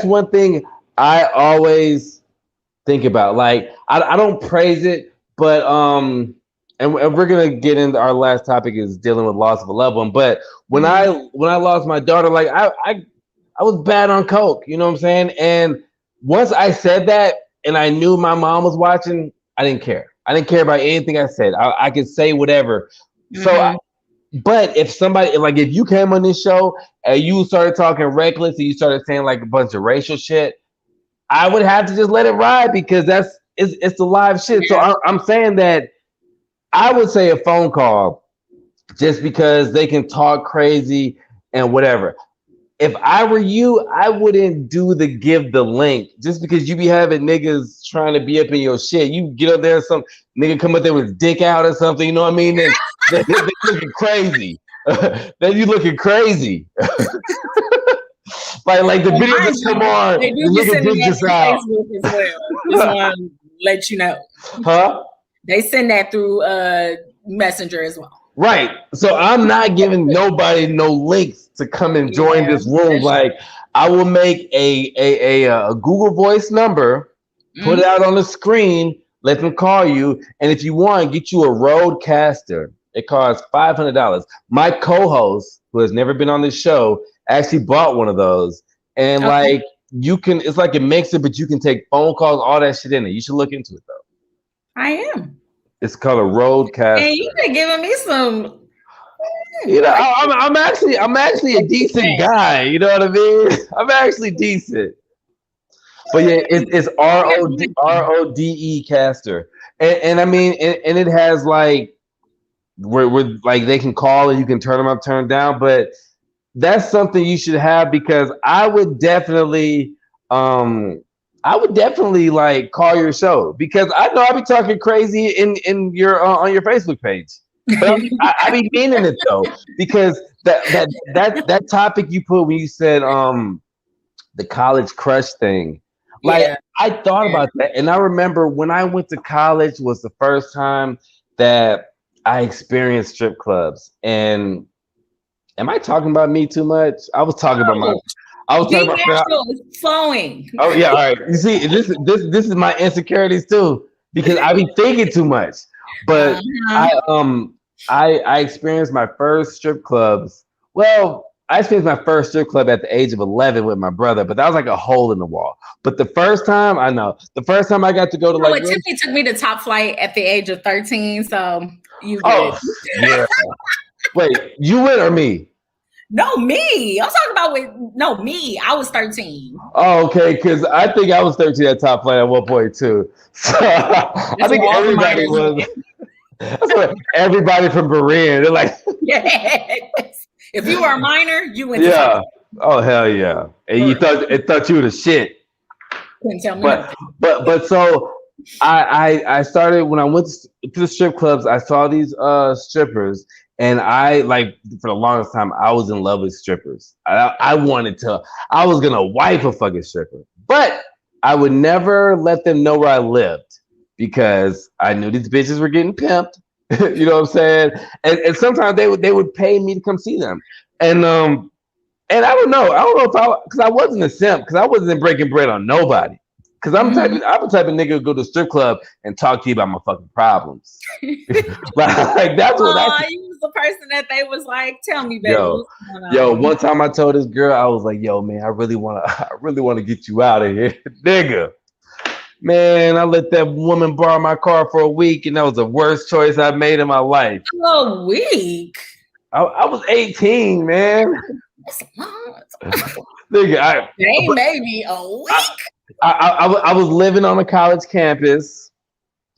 one thing I always think about. Like I don't praise it, but and we're gonna get into our last topic is dealing with loss of a loved one. But when I lost my daughter, like I was bad on coke, you know what I'm saying? And once I said that and I knew my mom was watching, I didn't care. I didn't care about anything I said. I could say whatever. So Mhm. but if somebody like if you came on this show and you started talking reckless and you started saying like a bunch of racial shit, I would have to just let it ride because it's the live shit. So Yeah. I'm saying that I would say a phone call just because they can talk crazy and whatever. If I were you, I wouldn't do the give the link just because you be having niggas trying to be up in your shit. You get up there, some nigga come up there with his dick out or something, you know what I mean? Then they looking crazy. Then you looking crazy. like the Well, video mind just come you, on, they the do be nigga sending dick that just through out. Facebook as well. Just want to let you know. Huh? They send that through Messenger as well. Right. So I'm not giving nobody no links to come and join Yeah, this room. that's Like I will make a Google Voice number, put it true. out on the screen, let them call you, and if you want, get you a Rodecaster. It costs $500. My co-host, who has never been on this show, actually bought one of those, and Okay, like you can, it's like it makes it, but you can take phone calls, all that shit in it. You should look into it though. I am. It's called a And Rodecaster. you've been giving me some. You know, I I'm actually a decent guy. You know what I mean? I'm actually decent. But yeah, it's RODE caster, and I mean, and it has like where like they can call and you can turn them up, turn down. But that's something you should have because um I would definitely like call your show because I know I be talking crazy in your on your Facebook page. But I be meaning it though because that topic you put when you said the college crush thing, like Yeah. I thought Yeah. about that and I remember when I went to college was the first time that I experienced strip clubs. And am I talking about me too much? Oh, I was talking be about natural. It's flowing. oh yeah, all right. You see, this is my insecurities too because I be thinking too much. But Uh-huh. I I experienced my first strip clubs. Well, I experienced my first strip club at the age of 11 with my brother, but that was like a hole in the wall. But the first time I got to go to like, Tiffany took me to Top Flight at the age of 13, so you good. oh yeah. Wait, you went or me? No, me. I'm talking about me. I was 13. Oh, okay, because I think I was 13 at Top Flight at one point too. So I think everybody was. That's what everybody from Berean. They're like, yes. If you were a minor, you went. Yeah. Oh hell yeah! And you thought you were the shit. Couldn't tell me but so I started when I went to the strip clubs. I saw these strippers, and I like for the longest time I was in love with strippers. I was gonna wife a fucking stripper, but I would never let them know where I lived because I knew these bitches were getting pimped. You know what I'm saying? And sometimes they would pay me to come see them, and I don't know if because I wasn't a simp because I wasn't breaking bread on nobody. Because I'm the type of nigga who go to the strip club and talk to you about my fucking problems. Like that's what you was the person that they was like, tell me, baby. Yo, one time I told this girl, I was like, yo, man, I really wanna get you out of here. Nigga. Man, I let that woman borrow my car for a week, and that was the worst choice I've made in my life. A week? I was 18, man. Nigga, maybe a week. I was living on a college campus,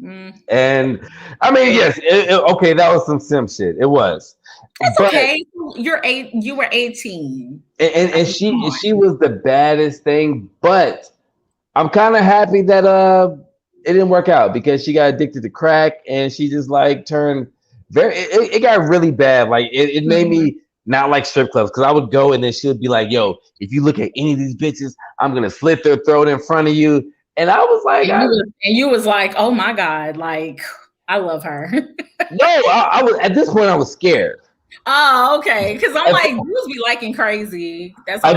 and I mean, yes, okay, that was some sim shit. It was. It's okay. You were 18, and she was the baddest thing. But I'm kind of happy that it didn't work out because she got addicted to crack, and she just like turned very. It got really bad. Like it made me not like strip clubs because I would go and then she would be like, yo, if you look at any of these bitches, I'm going to slit their throat in front of you. And I was like, you was like, oh my God, like, I love her. No, I was at this point, I was scared. Oh, okay. Because I'm like, you be liking crazy. That's what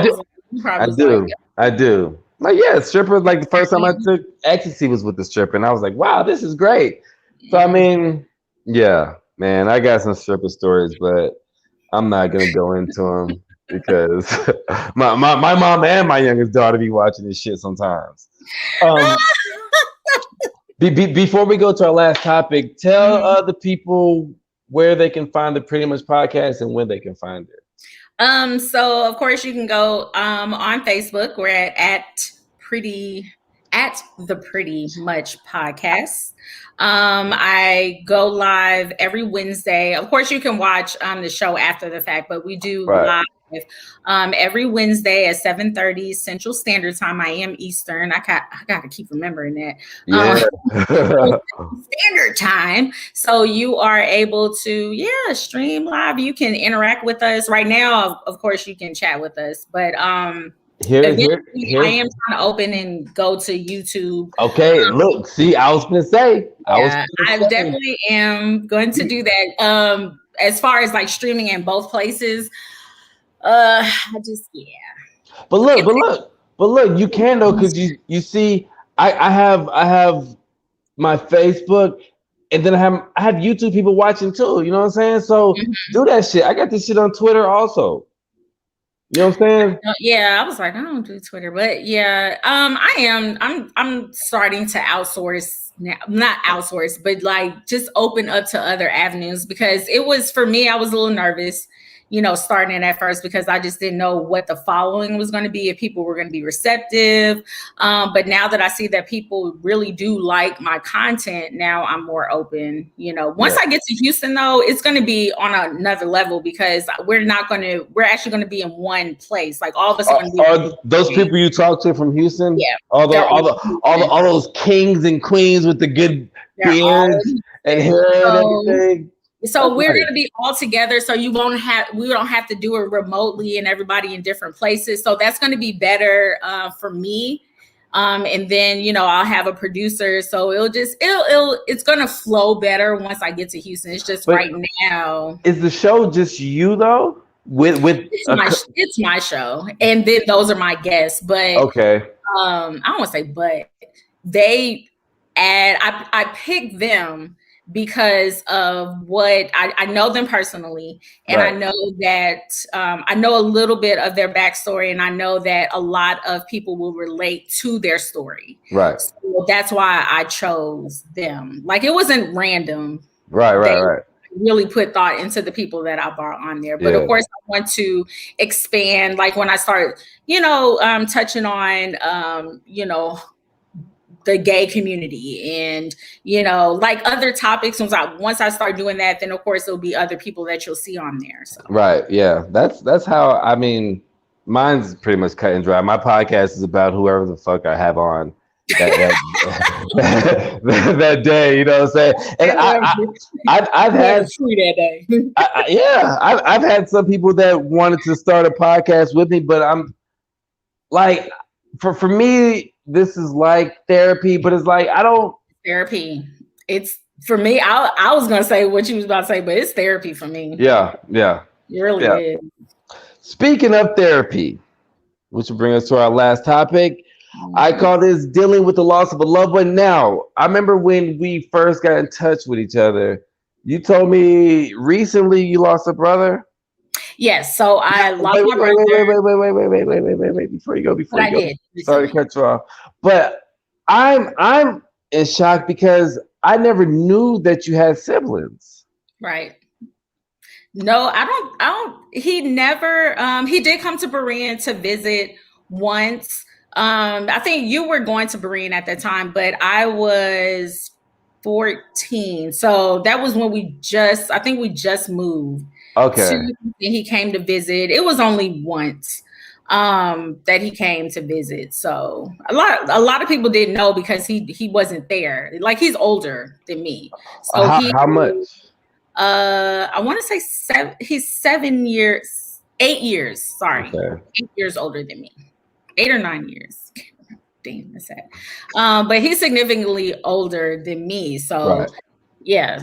I do. Like, yeah, strippers, like the first time I took ecstasy was with the stripper. And I was like, wow, this is great. So, I mean, yeah, man, I got some stripper stories, but I'm not gonna go into them because my mom and my youngest daughter be watching this shit sometimes. Before we go to our last topic, tell the people where they can find the Pretty Much Podcast and when they can find it. So of course you can go on Facebook. We're at the Pretty Much Podcast. I go live every Wednesday. Of course, you can watch the show after the fact, but we do live every Wednesday at 7:30 Central Standard Time. I am Eastern. I got to keep remembering that. Standard Time. So you are able to stream live. You can interact with us right now. Of course, you can chat with us, but Here. I am trying to open and go to YouTube. Okay, look, see, I was gonna say, I definitely am going to do that. As far as like streaming in both places, But look, you can though, because you see, I have my Facebook, and then I have YouTube people watching too. You know what I'm saying? So do that shit. I got this shit on Twitter also. You know what I'm saying? Yeah, I was like, I don't do Twitter, but yeah, I'm starting to outsource now, not outsource, but like just open up to other avenues because it was for me, I was a little nervous, starting at first because I just didn't know what the following was going to be, if people were going to be receptive. But now that I see that people really do like my content, now I'm more open. Once I get to Houston, though, it's going to be on another level because we're actually going to be in one place. Like all of us are those people you talk to from Houston? Yeah. All those kings and queens with the good beards and hair and everything. So we're going to be all together. So we don't have to do it remotely and everybody in different places. So that's going to be better for me. And then, I'll have a producer. So it's going to flow better once I get to Houston. It's just right now. Is the show just you though? It's my show. And then those are my guests, but okay. I don't want to say, but I picked them because of what I know them personally, and I Right. know that I know a little bit of their backstory, and I know that a lot of people will relate to their story. Right. So that's why I chose them. Like, it wasn't random. Right. They Right. Right. really put thought into the people that I brought on there. But of Yeah. course, I want to expand. Like, when I start, touching on, the gay community, and like other topics, once I start doing that, then of course there'll be other people that you'll see on there. So Right. Yeah. That's how I mean mine's pretty much cut and dry. My podcast is about whoever the fuck I have on that that day, you know what I'm saying? And I've whoever's had free that day. yeah, I've had some people that wanted to start a podcast with me, but I'm like for me this is like therapy, but it's like I don't. Therapy. It's for me. I was gonna say what you was about to say, but it's therapy for me. Yeah, yeah, It really yeah. is. Speaking of therapy, which will bring us to our last topic. I Mhm. call this dealing with the loss of a loved one. Now, I remember when we first got in touch with each other, you told me recently you lost a brother. Yes. So I lost Wait, my wait, wait, brother, wait, wait, wait, wait, wait, wait, wait, wait, wait, wait, but before you I go. did Sorry to recently. cut you off. But I'm in shock because I never knew that you had siblings. Right. No, I don't. He never. He did come to Berean to visit once. I think you were going to Berean at that time, but I was 14. So that was when I think we just moved to, Okay. and he came to visit. It was only once that he came to visit. So a lot of people didn't know because he wasn't there. Like, he's older than me. So How much? I want to say he's 7 years, 8 years, sorry, Okay. 8 years older than me, 8 or 9 years. Damn, that's sad. But he's significantly older than me. So Right. yeah,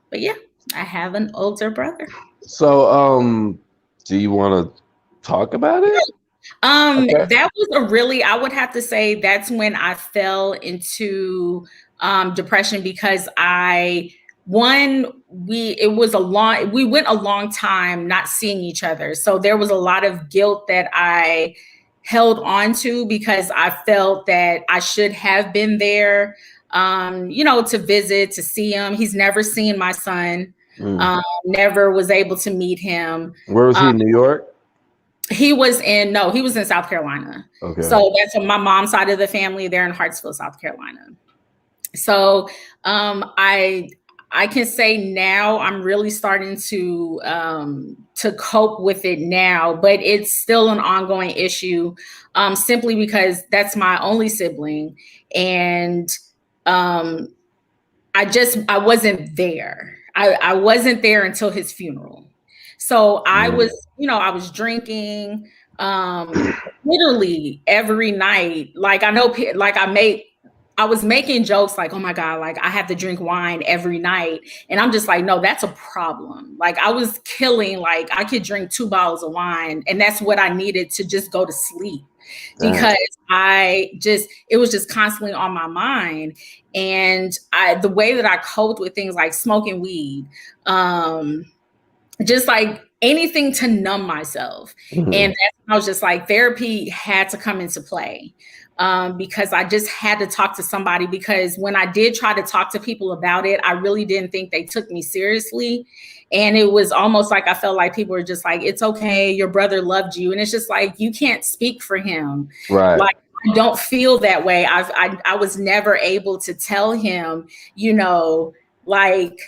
but yeah, I have an older brother. So, do you want to talk about it? Okay. That was I would have to say that's when I fell into depression, because we went a long time not seeing each other. So there was a lot of guilt that I held on to, because I felt that I should have been there, to visit, to see him. He's never seen my son, Mm. never was able to meet him. Where was he? Um, In New York? he was in South Carolina. Okay. So that's on my mom's side of the family. They're in Hartsville, South Carolina. So I can say now I'm really starting to cope with it now, but it's still an ongoing issue, simply because that's my only sibling, and I wasn't there. I wasn't there until his funeral. So Mm. I was drinking literally every night. Like, I know, like I was making jokes like, oh my God, like I have to drink wine every night. And I'm just like, no, that's a problem. Like, I was killing, like I could drink 2 bottles of wine, and that's what I needed to just go to sleep, Dang. because it was just constantly on my mind. And the way that I coped with things like smoking weed, just like anything to numb myself. Mhm. And I was just like, therapy had to come into play, because I just had to talk to somebody, because when I did try to talk to people about it, I really didn't think they took me seriously. And it was almost like I felt like people were just like, it's okay, your brother loved you. And it's just like, you can't speak for him. Right. Like, I don't feel that way. I was never able to tell him, like,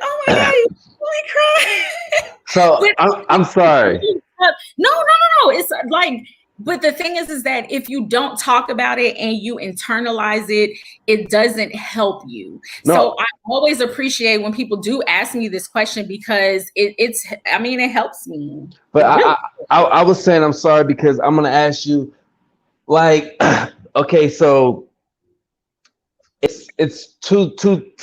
oh my God, you really crying. So I'm sorry. No. It's like, but the thing is that if you don't talk about it and you internalize it, it doesn't help you. No. So I always appreciate when people do ask me this question, because it helps me. But It really I was saying I'm sorry because I'm gonna ask you, like, okay, so it's two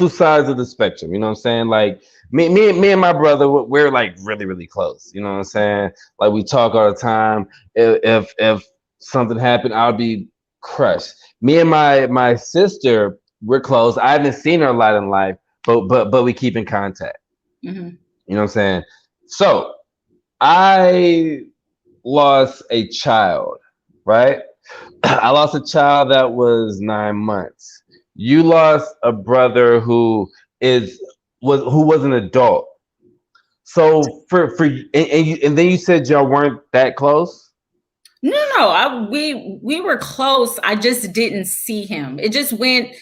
sides of the spectrum. You know what I'm saying? Like me and my brother, we're like really really close. You know what I'm saying? Like, we talk all the time. If something happened, I'll be crushed. Me and my sister, we're close. I haven't seen her a lot in life, but we keep in contact. Mm-hmm. You know what I'm saying? So I lost a child, right? I lost a child that was 9 months. You lost a brother is who was an adult. So and then you said y'all weren't that close. No. We were close. I just didn't see him. It just went.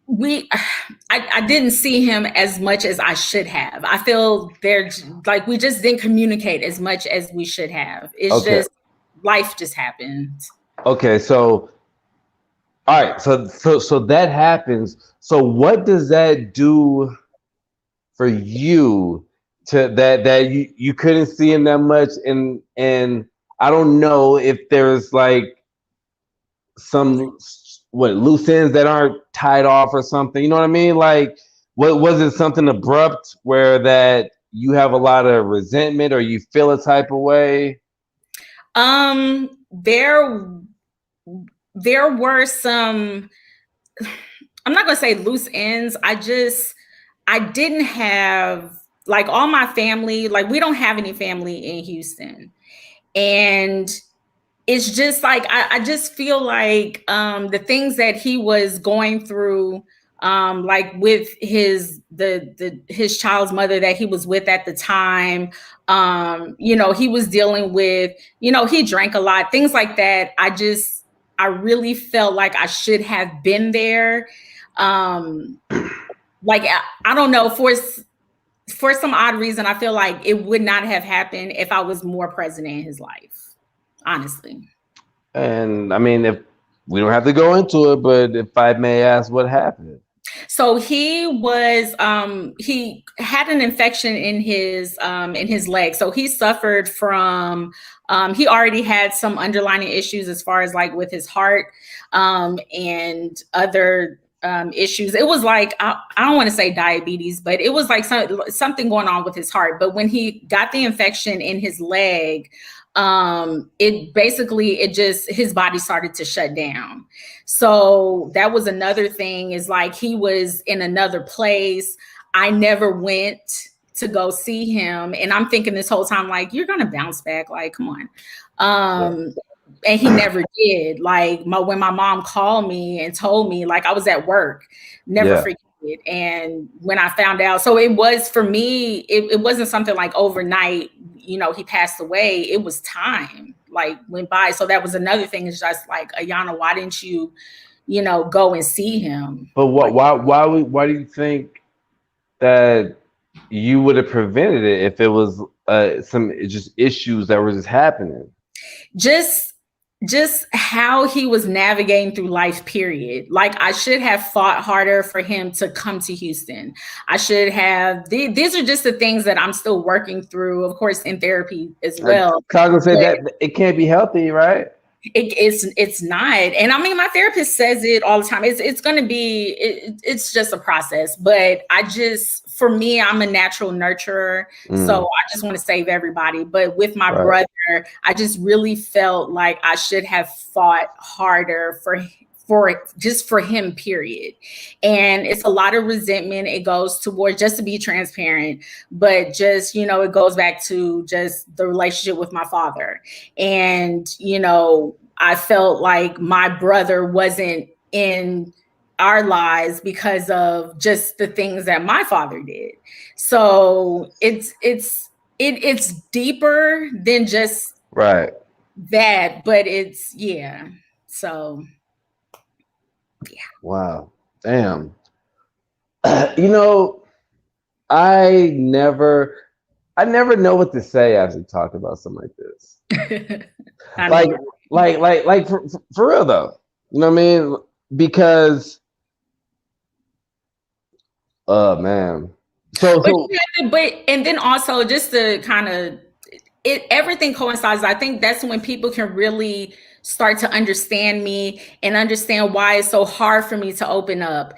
We, I didn't see him as much as I should have. I feel there like we just didn't communicate as much as we should have. It's Okay. just life just happened. Okay. So all right. So that happens. So what does that do for you to that you couldn't see him that much and I don't know if there's like some loose ends that aren't tied off or something. You know what I mean? Like, what was it? Something abrupt where that you have a lot of resentment or you feel a type of way? There were some. I'm not gonna say loose ends. I didn't have like all my family. Like we don't have any family in Houston, and it's just like I just feel like the things that he was going through, like with his child's mother that he was with at the time, he was dealing with, he drank a lot, things like that. I really felt like I should have been there. Like I don't know, for some odd reason, I feel like it would not have happened if I was more present in his life, honestly. And I mean, if we don't have to go into it, but if I may ask, what happened? So he had an infection in his leg. So he suffered from he already had some underlying issues as far as like with his heart and other issues. It was like I don't want to say diabetes, but it was like something going on with his heart. But when he got the infection in his leg, it just his body started to shut down. So that was another thing, is like he was in another place. I never went to go see him, and I'm thinking this whole time like, you're gonna bounce back, like come on. And he never did. Like when my mom called me and told me, like I was at work, never forget it. And when I found out, so it was for me, it wasn't something like overnight, he passed away. It was time like went by. So that was another thing, is just like, Ayana, why didn't you, go and see him? But why do you think that you would have prevented it if it was some just issues that were just happening? Just how he was navigating through life, period. Like I should have fought harder for him to come to Houston. I should have, these are just the things that I'm still working through, of course, in therapy as well. I was gonna say that it can't be healthy, right? It's not. And I mean, my therapist says it all the time. It's going to be, it's just a process. But for me, I'm a natural nurturer. So I just want to save everybody. But with my brother, I just really felt like I should have fought harder for him, period. And it's a lot of resentment. It goes towards, just to be transparent, but just, it goes back to just the relationship with my father. And, I felt like my brother wasn't in our lives because of just the things that my father did. So it's deeper than just that, but so yeah. Wow. Damn. I never know what to say after talking about something like this. like for real though. You know what I mean? Because man. But and then also just to kind of everything coincides. I think that's when people can really start to understand me and understand why it's so hard for me to open up.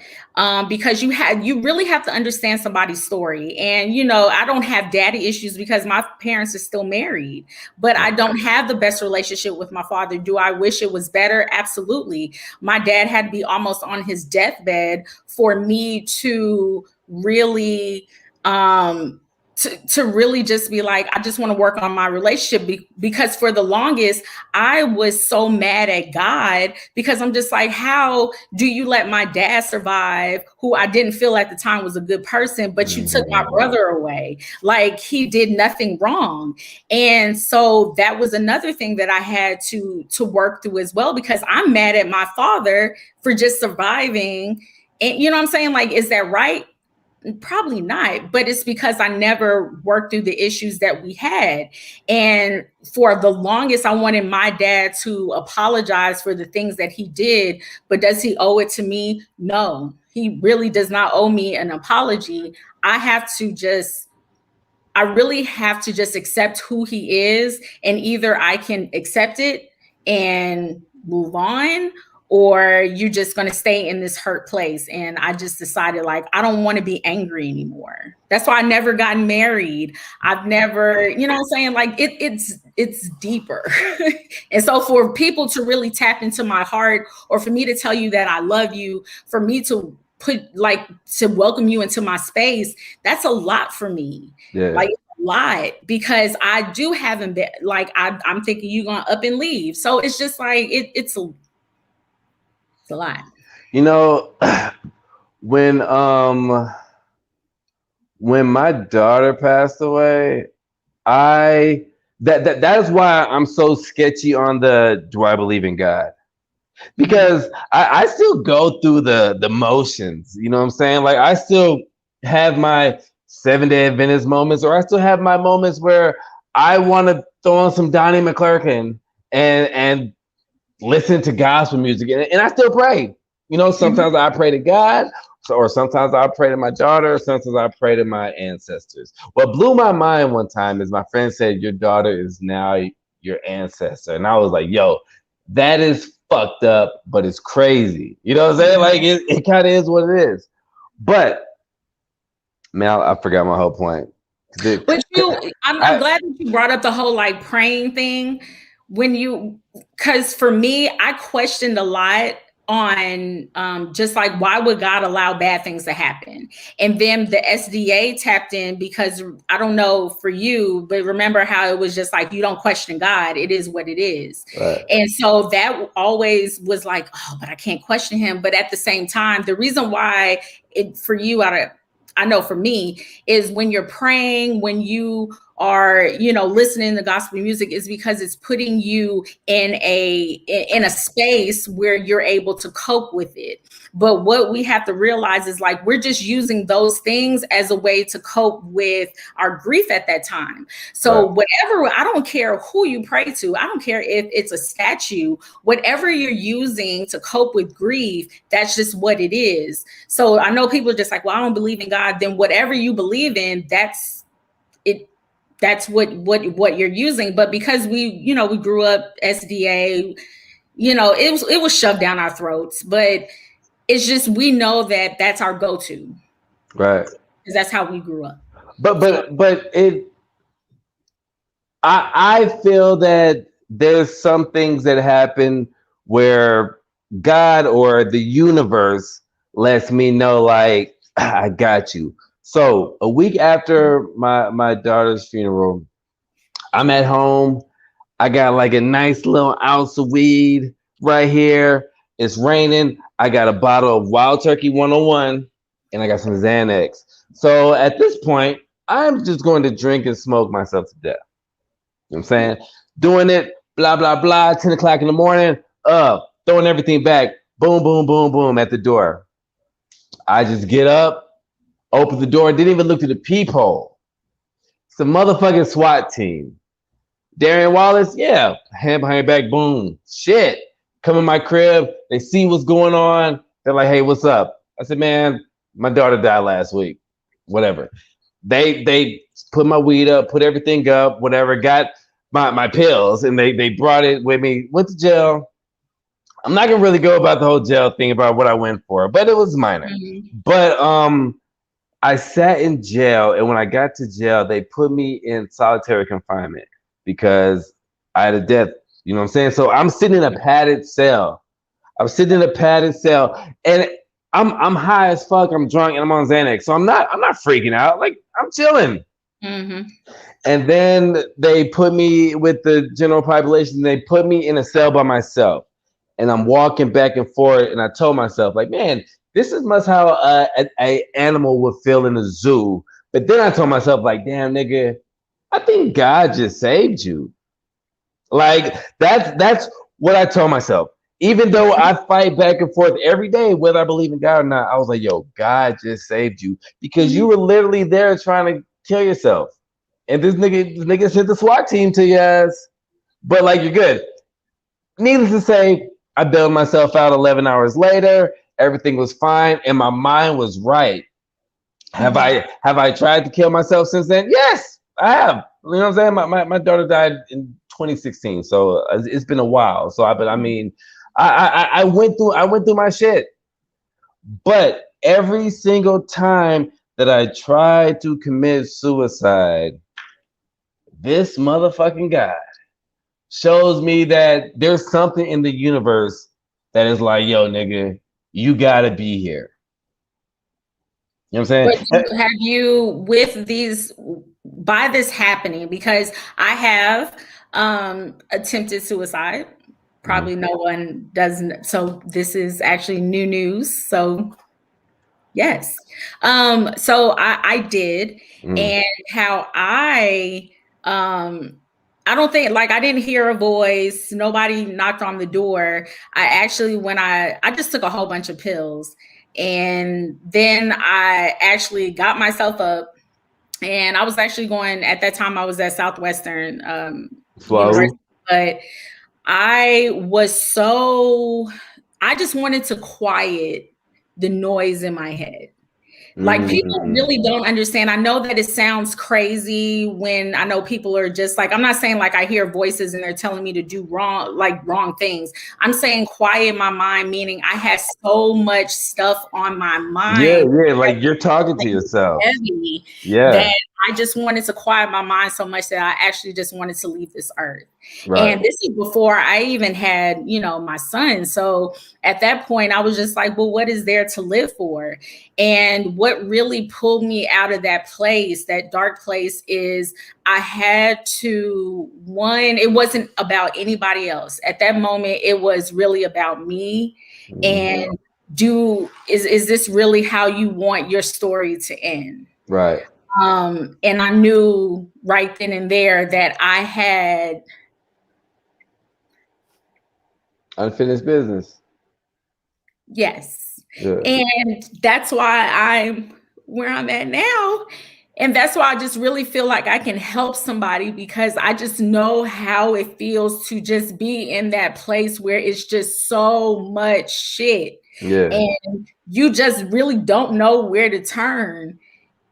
Because you really have to understand somebody's story. And I don't have daddy issues because my parents are still married, but I don't have the best relationship with my father. Do I wish it was better? Absolutely. My dad had to be almost on his deathbed for me to really to really just be like, I just want to work on my relationship, because for the longest I was so mad at God, because I'm just like, how do you let my dad survive, who I didn't feel at the time was a good person, but you took my brother away, like he did nothing wrong. And so that was another thing that I had to work through as well, because I'm mad at my father for just surviving. And you know what I'm saying? Like, is that right? Probably not, but it's because I never worked through the issues that we had. And for the longest, I wanted my dad to apologize for the things that he did. But does he owe it to me? No, he really does not owe me an apology. I really have to just accept who he is. And either I can accept it and move on, or you're just going to stay in this hurt place. And I just decided, like, I don't want to be angry anymore. That's why I never got married. I've never, you know what I'm saying? Like it's deeper. And so for people to really tap into my heart, or for me to tell you that I love you, for me to to welcome you into my space, that's a lot for me. Yeah. Like, a lot, because I do haven't been like, I'm thinking you're going to up and leave. So it's just like, it's a lot. When my daughter passed away, that is why I'm so sketchy on the do I believe in God, because I still go through the motions. You know what I'm saying? Like, I still have my 7-day Adventist moments, or I still have my moments where I want to throw on some Donnie McClurkin and listen to gospel music, and I still pray. Sometimes I pray to God, or sometimes I pray to my daughter, or sometimes I pray to my ancestors. What blew my mind one time is my friend said, your daughter is now your ancestor. And I was like, yo, that is fucked up, but it's crazy. You know what I'm saying? Like, it kind of is what it is. But, man, I forgot my whole point. But I'm glad that you brought up the whole like praying thing, because for me, I questioned a lot on just like, why would God allow bad things to happen? And then the SDA tapped in, because I don't know for you, but remember how it was just like, you don't question God, it is what it is. Right. And so that always was like, oh, but I can't question him. But at the same time, the reason why for you, I know for me, is when you're praying, when you are, listening to gospel music, is because it's putting you in a space where you're able to cope with it. But what we have to realize is, like, we're just using those things as a way to cope with our grief at that time. So whatever, I don't care who you pray to. I don't care if it's a statue, whatever you're using to cope with grief, that's just what it is. So I know people are just like, well, I don't believe in God. Then whatever you believe in, that's it. That's what you're using. But because we grew up SDA, it was shoved down our throats. But it's just, we know that that's our go-to, right? Because that's how we grew up. But I feel that there's some things that happen where God or the universe lets me know, like, I got you. So a week after my daughter's funeral, I'm at home. I got like a nice little ounce of weed right here. It's raining. I got a bottle of Wild Turkey 101, and I got some Xanax. So at this point, I'm just going to drink and smoke myself to death. You know what I'm saying? Doing it, blah, blah, blah, 10 o'clock in the morning, throwing everything back, boom, boom, boom, boom, at the door. I just get up, open the door, didn't even look to the peephole. It's a motherfucking SWAT team. Darian Wallace, yeah, hand behind your back, boom, shit. Come in my crib, they see what's going on. They're like, hey, what's up? I said, man, my daughter died last week. Whatever. They put my weed up, put everything up, whatever. Got my pills, and they brought it with me. Went to jail. I'm not gonna really go about the whole jail thing about what I went for, but it was minor. Mhm. But I sat in jail, and when I got to jail, they put me in solitary confinement because I had a death. You know what I'm saying? So I'm sitting in a padded cell. I'm sitting in a padded cell, and I'm high as fuck. I'm drunk, and I'm on Xanax, so I'm not freaking out. Like I'm chilling. Mhm. And then they put me with the general population. They put me in a cell by myself, and I'm walking back and forth. And I told myself, like, man, this is much how a animal would feel in a zoo. But then I told myself, like, damn, nigga, I think God just saved you. Like that's what I told myself. Even though I fight back and forth every day, whether I believe in God or not, I was like, yo, God just saved you because you Mhm. were literally there trying to kill yourself. And this nigga sent the SWAT team to your ass. But like you're good. Needless to say, I bailed myself out 11 hours later. Everything was fine, and my mind was right. Have Mhm. I tried to kill myself since then? Yes, I have. You know what I'm saying? My daughter died in 2016, so it's been a while. So I mean, I went through my shit. But every single time that I tried to commit suicide, this motherfucking guy shows me that there's something in the universe that is like, yo, nigga, you gotta be here. You know what I'm But saying? have you with these by this happening because I have attempted suicide. Mhm. Probably no one doesn't. So this is actually new news. So yes. So I did, Mhm. and how um I don't think like I didn't hear a voice, nobody knocked on the door. I actually when I just took a whole bunch of pills, and then I actually got myself up, and I was actually going at that time I was at Southwestern University, Slow. but I was so I just wanted to quiet the noise in my head. Like people Mm. really don't understand. I know that it sounds crazy when I know people are just like, I'm not saying like I hear voices and they're telling me to do wrong, like wrong things. I'm saying quiet my mind, meaning I had so much stuff on my Yeah, mind yeah, like you're talking to yourself. heavy Yeah, that I just wanted to quiet my mind so much that I actually just wanted to leave this earth. right. And this is before I even had, my son. So at that point, I was just like, well, what is there to live for? And what really pulled me out of that place, that dark place, is I had to, one, it wasn't about anybody else. At that moment, it was really about me. Mhm. And is this really how you want your story to end? Right. And I knew right then and there that I had, Unfinished business. yes. Yeah. And that's why I'm where I'm at now. And that's why I just really feel like I can help somebody, because I just know how it feels to just be in that place where it's just so much shit. Yeah. And you just really don't know where to turn.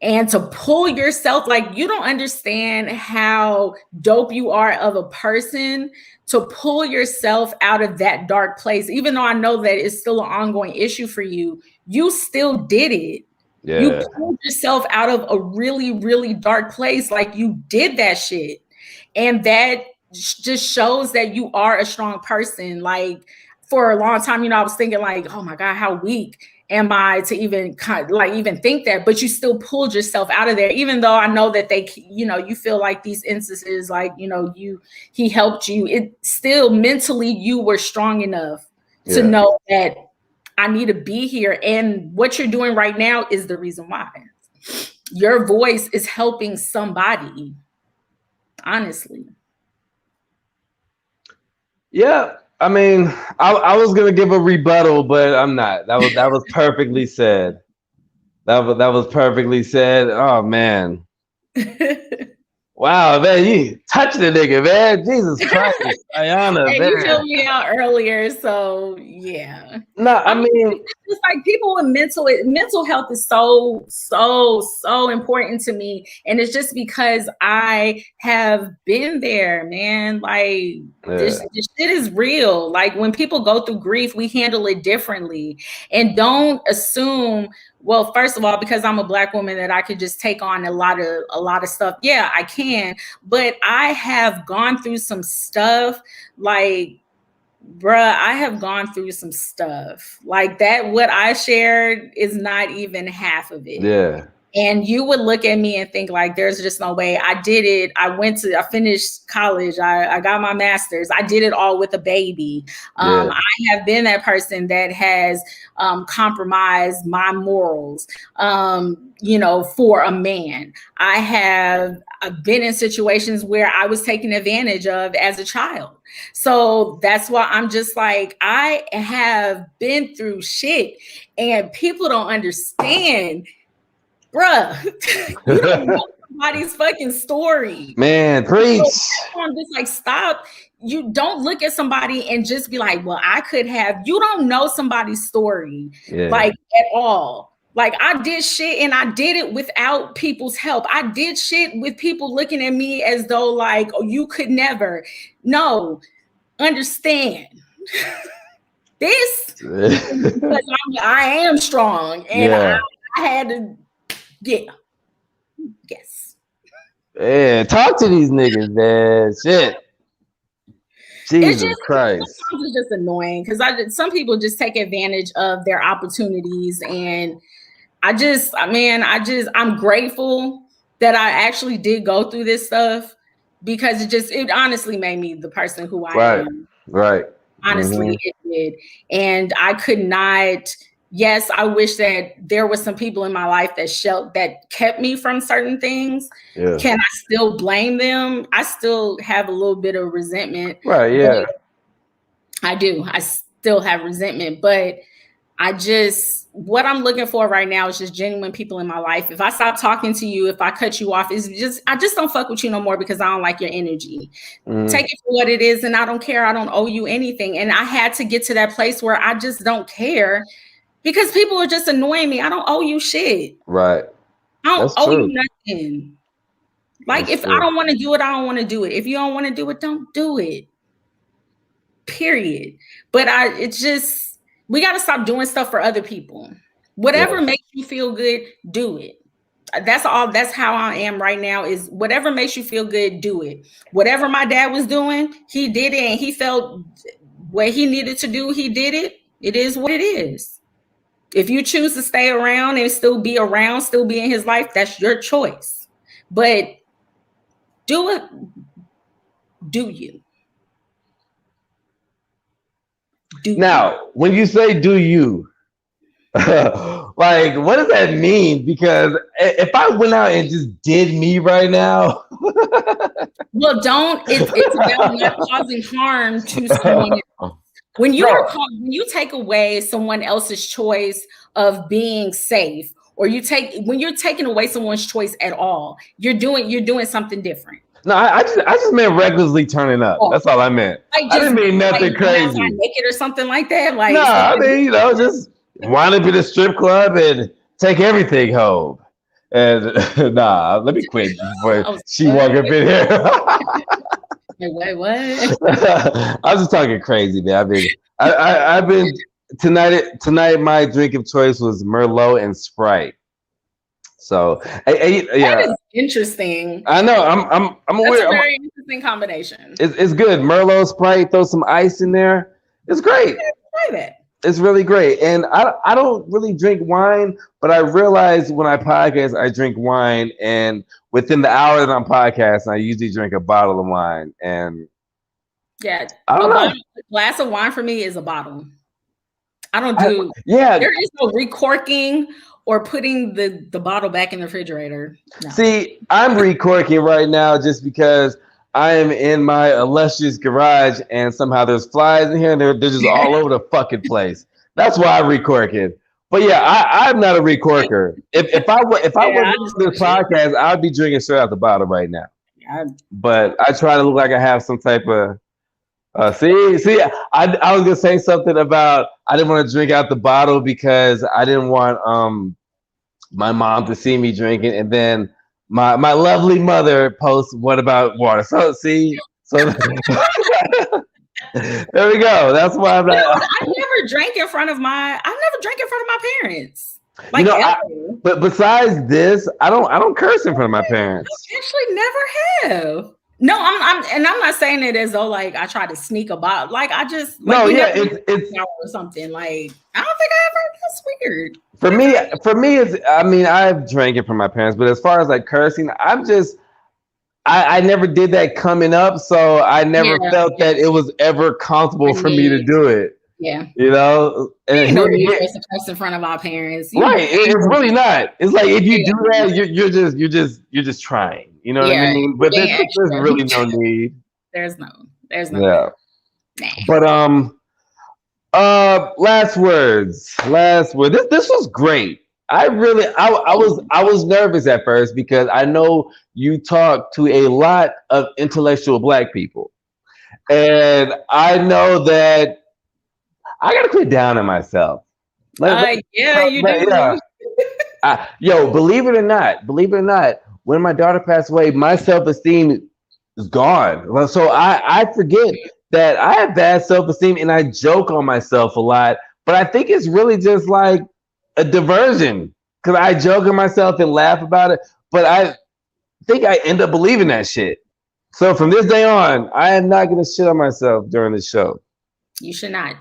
And to pull yourself, like, you don't understand how dope you are of a person to pull yourself out of that dark place. Even though I know that it's still an ongoing issue for you, you still did it. You Yeah. pulled yourself out of a really, really dark place. Like, you did that shit. And that just shows that you are a strong person. Like, for a long time, I was thinking like, oh my God, how weak am I to even even think that? But you still pulled yourself out of there, even though I know that you feel like these instances, like, he helped you. It still mentally, you were strong enough to Yeah. know that I need to be here. And what you're doing right now is the reason why. Your voice is helping somebody, honestly. Yeah. I mean, I was gonna give a rebuttal, but I'm not. That was perfectly said. That was perfectly said. Oh man. Wow, man, you touching the nigga, man. Jesus Christ, Ayana, Hey, you man. filled me out earlier, so yeah. No, I I mean, mean, it's just like people with mental health is so important to me, and it's just because I have been there, man. Like yeah, this shit is real. Like when people go through grief, we handle it differently, and don't assume. Well, first of all, because I'm a Black woman, that I could just take on a lot of stuff. Yeah, I can, but I have gone through some stuff like, bruh, I have gone through some stuff like that. What I shared is not even half of it. yeah, And you would look at me and think like, there's just no way. I did it. I finished college. I got my master's. I did it all with a baby. yeah, I have been that person that has compromised my morals, for a man. I've been in situations where I was taken advantage of as a child. So that's why I'm just like, I have been through shit and people don't understand. Bruh, you don't know somebody's fucking story. man, So preach. I'm just like, stop. You don't look at somebody and just be like, well, I could have. You don't know somebody's story, Yeah, like at all. Like I did shit and I did it without people's help. I did shit with people looking at me as though like, oh, you could never. No, understand this because I am strong and yeah, I had to. Yeah. Yes. yeah. Talk to these niggas, man. Shit, It's Jesus just Christ. sometimes it's just annoying because some people just take advantage of their opportunities, and I'm grateful that I actually did go through this stuff because it honestly made me the person who I Right, am. right. Honestly, it did. And I could not, yes, I wish that there was some people in my life that kept me from certain things. Yeah. Can I still blame them? I still have a little bit of resentment. Right, yeah. I do. I still have resentment, but what I'm looking for right now is just genuine people in my life. If I stop talking to you, if I cut you off, I just don't fuck with you no more because I don't like your energy. Take it for what it is, and I don't care. I don't owe you anything. And I had to get to that place where I just don't care because people are just annoying me. I don't owe you shit. Right. I don't That's owe true. you nothing. Like That's if true. I don't want to do it, I don't want to do it. If you don't want to do it, don't do it. Period. But we got to stop doing stuff for other people. Whatever makes you feel good, do it. That's all. That's how I am right now is whatever makes you feel good, do it. Whatever my dad was doing, he did it and he felt what he needed to do. He did it. It is what it is. If you choose to stay around and still be around, still be in his life, that's your choice. But do it. Do you? Now, when you say do you, like, what does that mean? Because if I went out and just did me right now. Well, it's about not causing harm to someone else. When you take away someone else's choice of being safe, or when you're taking away someone's choice at all, you're doing something different. No, I just meant recklessly turning up. That's all I meant. Like I didn't mean nothing crazy. Naked or something like that. Like I mean, just wind up in a strip club and take everything home. And let me quit before she walk up in here. Wait, what? I was just talking crazy, man. I've been tonight. My drink of choice was Merlot and Sprite. So yeah, that is interesting. I know. I'm aware. That's a very interesting combination. It's good. Merlot, Sprite, throw some ice in there. It's great. Try that. It's really great. And I don't really drink wine, but I realize when I podcast, I drink wine, and within the hour that I'm podcasting, I usually drink a bottle of wine. And yeah, I don't know. A glass of wine for me is a bottle. I don't do. There is no recorking or putting the bottle back in the refrigerator. No. See, I'm recorking right now just because I am in my illustrious garage and somehow there's flies in here and they're just all over the fucking place. That's why I'm recorking. But yeah, I'm not a recorker. If I were doing this podcast, I would be drinking straight out the bottle right now. but I try to look like I have some type of. I was gonna say something about I didn't want to drink out the bottle because I didn't want my mom to see me drinking, and then my lovely mother posts, "What about water?" So so there we go. That's why I'm You know, not. I never drank in front of my parents. You Like know, ever. but besides this, I don't curse in front of my parents. I actually never have. No, I'm not saying it as though like I try to sneak about. Like I just like No, we yeah, never it's or something. Like I don't think I ever. That's weird. for me. For me, it's I mean I've drank it from my parents, but as far as like cursing, I never did that coming up, so I never Yeah, felt that it was ever comfortable I for me to need. do it. Yeah, You know, and ain't no need for us to curse in front of our parents. You right, ain't it's really not. It's like if you do yeah, that, you're just trying. You know what I yeah, mean? you're But being there's really extra. no need. There's no need. Yeah, Nah. but last word. This was great. I was nervous at first because I know you talk to a lot of intellectual black people, and I know that I gotta quit down on myself. Yeah, you Yeah. do. Yo, believe it or not, when my daughter passed away, my self esteem is gone. Well, so I forget that I have bad self esteem and I joke on myself a lot, but I think it's really just like a diversion because I joke on myself and laugh about it, but I think I end up believing that shit. So from this day on, I am not gonna shit on myself during the show. You should not.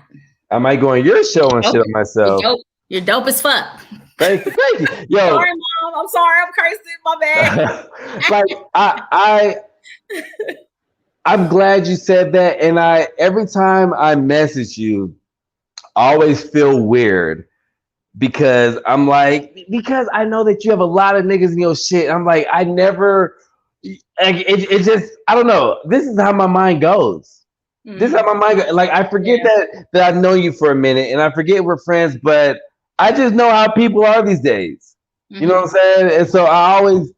I might go on your show and shit Dope. on You're myself. dope. You're dope as fuck. Thank you. Yo, Sorry, mom. I'm sorry. I'm cursing. My bad. like I'm glad you said that, and I every time I message you, I always feel weird because I know that you have a lot of niggas in your shit. I'm like I never, like it just I don't know. This is how my mind goes. This is how my mind goes. Like I forget that I've known you for a minute, and I forget we're friends, but I just know how people are these days. You know what I'm saying? And so I always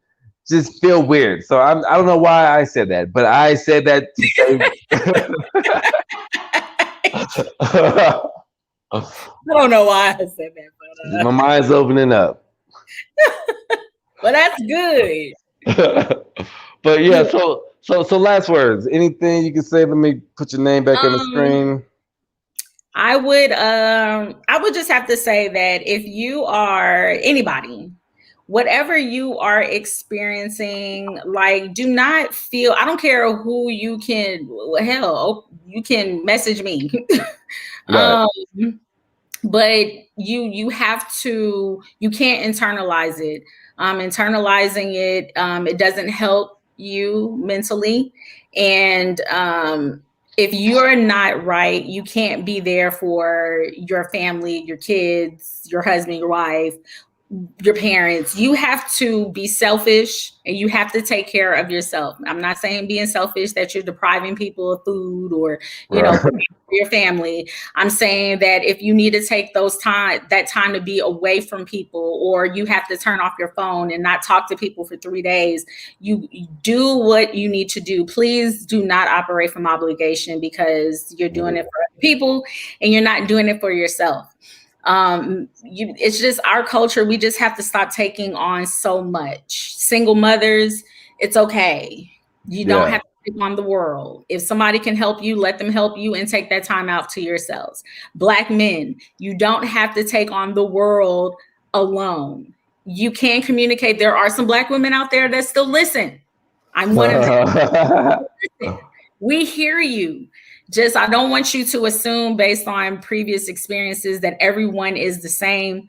just feel weird. So I don't know why I said that, but I said that to say. I don't know why I said that, My mind's opening up. but that's good. But yeah, so last words. Anything you can say? Let me put your name back on the screen. I would just have to say that if you are anybody, whatever you are experiencing, like do not feel, I don't care who you can, hell, you can message me. Right. But you have to, you can't internalize it. Internalizing it, it doesn't help you mentally. And if you're not right, you can't be there for your family, your kids, your husband, your wife, your parents. You have to be selfish and you have to take care of yourself. I'm not saying being selfish that you're depriving people of food or, you know, for your family. I'm saying that if you need to take that time to be away from people, or you have to turn off your phone and not talk to people for 3 days, you do what you need to do. Please do not operate from obligation because you're doing it for other people and you're not doing it for yourself. It's just our culture. We just have to stop taking on so much. Single mothers, it's okay. You don't have to take on the world. If somebody can help you, let them help you and take that time out to yourselves. Black men, you don't have to take on the world alone. You can communicate. There are some Black women out there that still listen. I'm one of them. We hear you. Just, I don't want you to assume based on previous experiences that everyone is the same.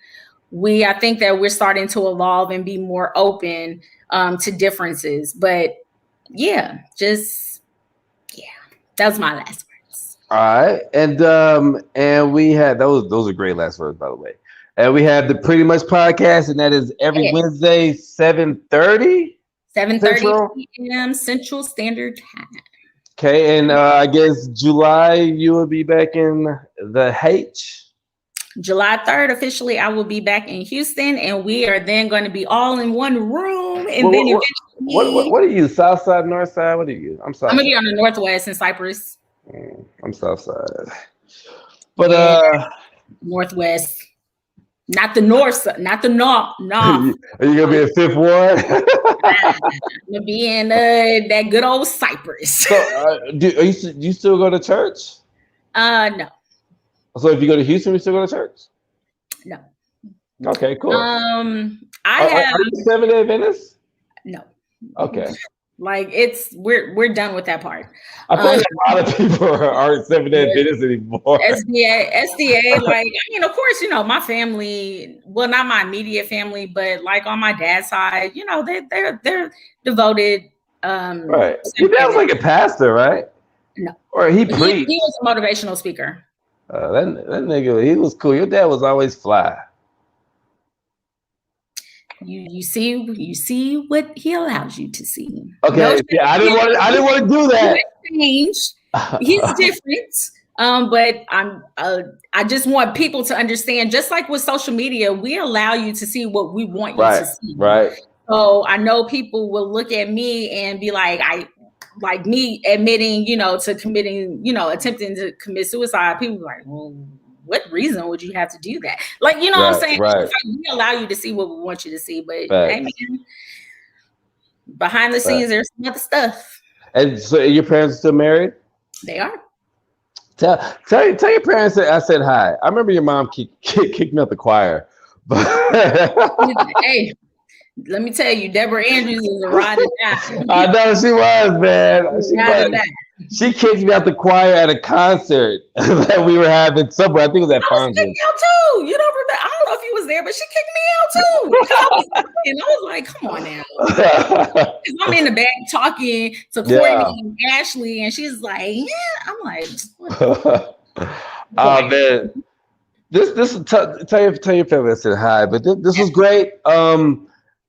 I think that we're starting to evolve and be more open to differences. But yeah, that's my last words. All right, and we had those are great last words, by the way. And we have the Pretty Much podcast, and that is every Wednesday, 7:30 p.m. Central Standard Time. Okay, and I guess July you will be back in the H. July 3rd, officially, I will be back in Houston, and we are then going to be all in one room. And then eventually, what are you? South side, north side? What are you? I'm I'm south going to side. be on the Northwest in Cyprus. I'm south side. But Yeah, Northwest. Not the north side, not the north. are you gonna be in Fifth Ward? I'm gonna be in that good old Cyprus. So, do you still go to church? No. So if you go to Houston, you still go to church? No. Okay, cool. I have are you 7-Day Adventist? no. Okay. Like we're done with that part. I feel like a lot of people aren't 7-Day Adventists anymore. SDA, like I mean, of course, my family, well, not my immediate family, but like on my dad's side, they're devoted. Right. Your dad was like a pastor, right? No. Or he preached. He was a motivational speaker. That nigga, he was cool. Your dad was always fly. You see what he allows you to see. Okay, I didn't want to do that. Change. He's different. But I just want people to understand, just like with social media, we allow you to see what we want you to see. Right. So I know people will look at me and be like me admitting, to committing, attempting to commit suicide. People are like, well, what reason would you have to do that? Like, what I'm saying? Right. It's like we allow you to see what we want you to see, but hey, man, behind the scenes, there's some other stuff. And so your parents are still married? They are. Tell your parents that I said hi. I remember your mom kicked me out the choir. Hey, let me tell you, Deborah Andrews is a ride or die. I know she was, man. She kicked me out the choir at a concert that we were having somewhere. I think it was at Fonzie. I was out too. You don't remember? I don't know if you was there, but she kicked me out too. I was like, come on now. I'm in the back talking to Courtney and Ashley, and she's like, yeah. I'm like, what? Oh man. This tell your family I said hi, but this was great. I'm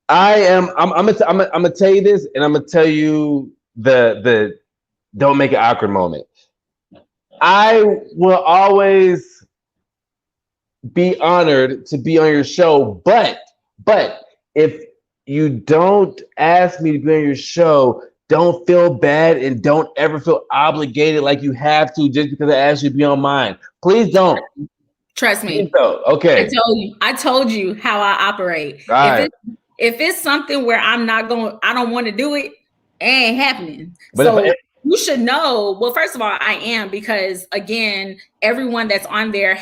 gonna tell you this, and I'm gonna tell you the don't make it awkward moment. I will always be honored to be on your show, but if you don't ask me to be on your show, don't feel bad and don't ever feel obligated like you have to just because I asked you to be on mine. Please don't. Trust me. Okay. I told you how I operate. If it's something where I don't want to do it ain't happening. But you should know. Well, first of all, I am, because again, everyone that's on there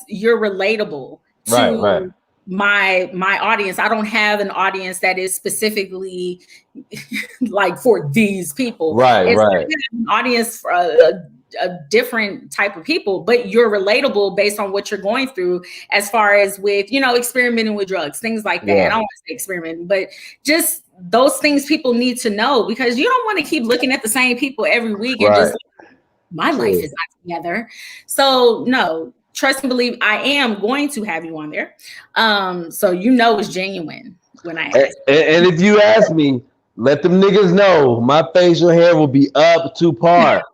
you're relatable to my audience. I don't have an audience that is specifically like for these people. It's an audience for a different type of people, but you're relatable based on what you're going through, as far as with, experimenting with drugs, things like that. I don't want to say experimenting, but just those things people need to know, because you don't want to keep looking at the same people every week and just like, my life is not together. So no, trust and believe, I am going to have you on there. So it's genuine when I ask. And if you ask me, let them niggas know my facial hair will be up to par.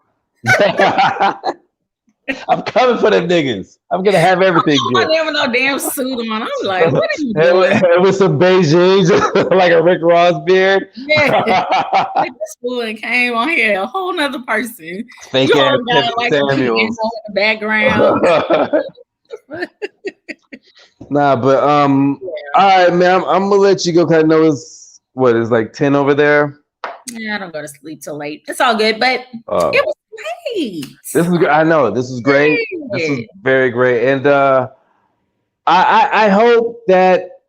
I'm coming for them niggas. I'm gonna have everything. I never no damn suit on. I'm like, what are you doing? With some Beijing, like a Rick Ross beard. Yeah, this one came on here, a whole nother person. Fake ass like Samuels in the background. Nah, but all right, man. I'm gonna let you go. Cause I know it's like 10 over there. Yeah, I don't go to sleep till late. It's all good, but it was great. I know this is great. This is very great, and I hope that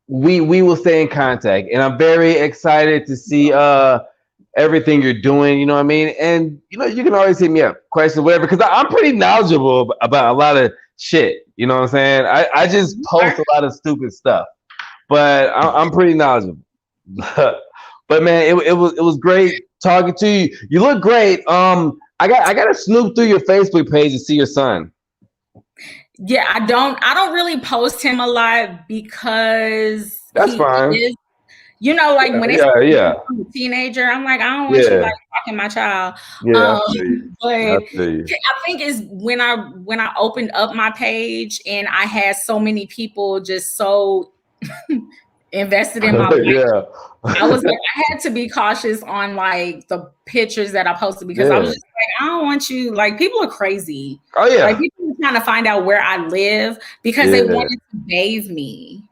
we will stay in contact. And I'm very excited to see everything you're doing. You know what I mean? And you can always hit me up, questions, whatever, because I'm pretty knowledgeable about a lot of shit. You know what I'm saying? I just post a lot of stupid stuff, but I'm pretty knowledgeable. But man, it was great talking to you. You look great. I got to snoop through your Facebook page to see your son. Yeah, I don't really post him a lot because that's fine. Like when they Yeah, yeah, I'm a teenager, I'm like, I don't want you yeah, like talking my child. yeah. I Um, feel you. but I feel you. I think is when I opened up my page and I had so many people just so invested in my life. Yeah, I was like, I had to be cautious on like the pictures that I posted because I was yeah. just like, I don't want you like people are crazy. Oh Like yeah, people are trying to find out where I live because they yeah. wanted to bathe me.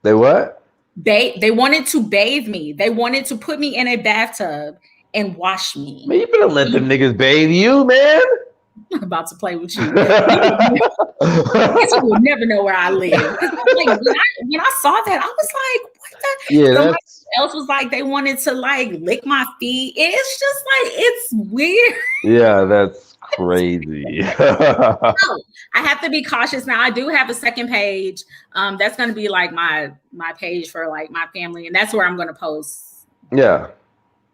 They what? They wanted to bathe me. They wanted to put me in a bathtub and wash Man, me. you better let them niggas bathe you, man. I'm about to play with you. You will never know where I live. Because like when I saw that, I was like, what Yeah, the somebody that's else was like they wanted to like lick my feet. It's just like it's weird. yeah, that's crazy. No, I have to be cautious now. I do have a second page. That's gonna be like my page for like my family, and that's where I'm gonna post Yeah.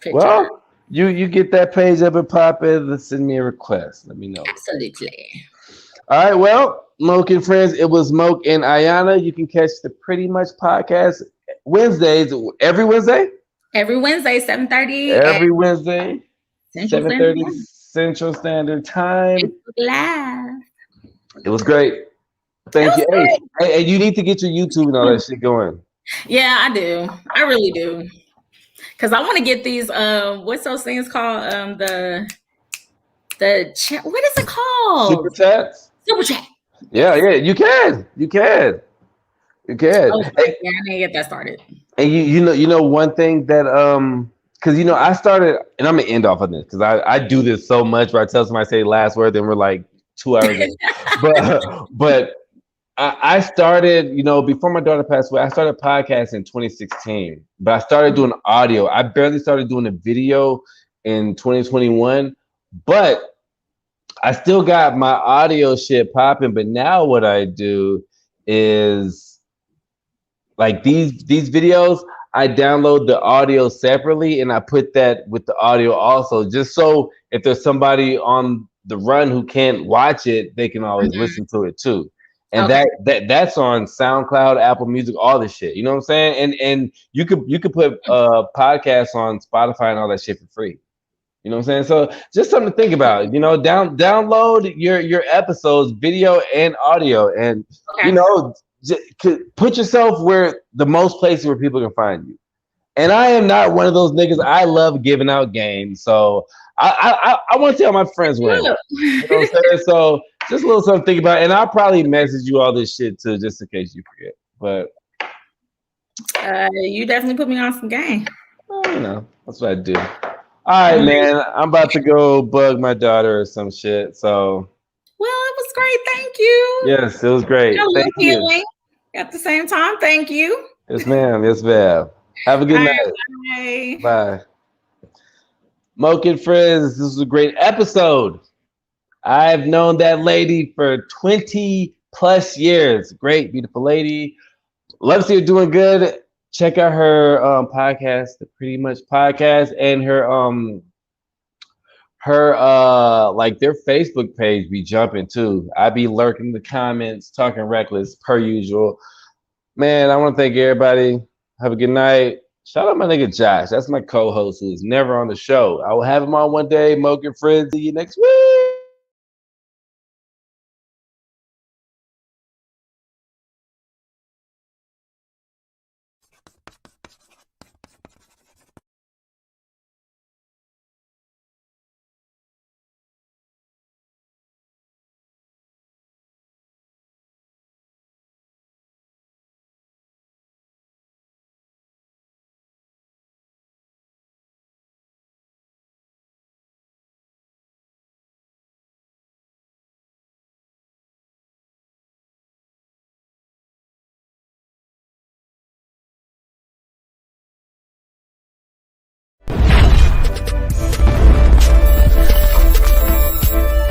pictures. Well, you get that page up and pop it. Send me a request. Let me know. Absolutely. All right. Well, Moke and friends, it was Moke and Ayana. You can catch the Pretty Much podcast Wednesdays every Wednesday. Every Wednesday, 7:30 at Every Wednesday, Central Standard 7:30 Time. Central Standard Time. Facebook Live. It was great. It Thank you. was Hey, you need to get your YouTube and all great. that shit going. Yeah, I do. I really do. Because I want to get these what's those things called? What is it Super called? chats. Super chat. Yeah, Yes. yeah, you can. You can. You can. Oh yeah, I need to get that started. And you know one thing that because I started, and I'm gonna end off on this because I do this so much where I tell somebody say the last word, then we're like 2 hours in. But I started, before my daughter passed away, I started podcasting in 2016. But I started doing audio. I barely started doing a video in 2021, but I still got my audio shit popping. But now what I do is like these videos, I download the audio separately and I put that with the audio also, just so if there's somebody on the run who can't watch it, they can always Mhm. listen to it too. And Okay. that's on SoundCloud, Apple Music, all this shit. You know what I'm saying? And you could put podcasts on Spotify and all that shit for free. You know what I'm saying? So just something to think about. Download your episodes, video and audio, and you Okay. know, put yourself where the most places where people can find you. And I am not one of those niggas. I love giving out games, so I want to tell my friends when. You know what I'm saying? So just a little something to think about, and I'll probably message you all this shit too, just in case you forget. But You definitely put me on some game. that's what I do. All right, man. I'm about to go bug my daughter or some shit. So Well, it was great. Thank you. yes, it was great. A little Thank you. healing at the same time. Thank you. Yes, ma'am. Yes, ma'am. Have a All good right. night. Bye. Bye. Moke and friends, this was a great episode. I've known that lady for 20 plus years. Great, beautiful lady. Love to see her doing good. Check out her podcast, the Pretty Much Podcast, and her like their Facebook page be jumping too. I be lurking in the comments, talking reckless per usual. Man, I want to thank everybody. Have a good night. Shout out my nigga Josh. That's my co-host who's never on the show. I will have him on one day. Moke and friends. See you next week.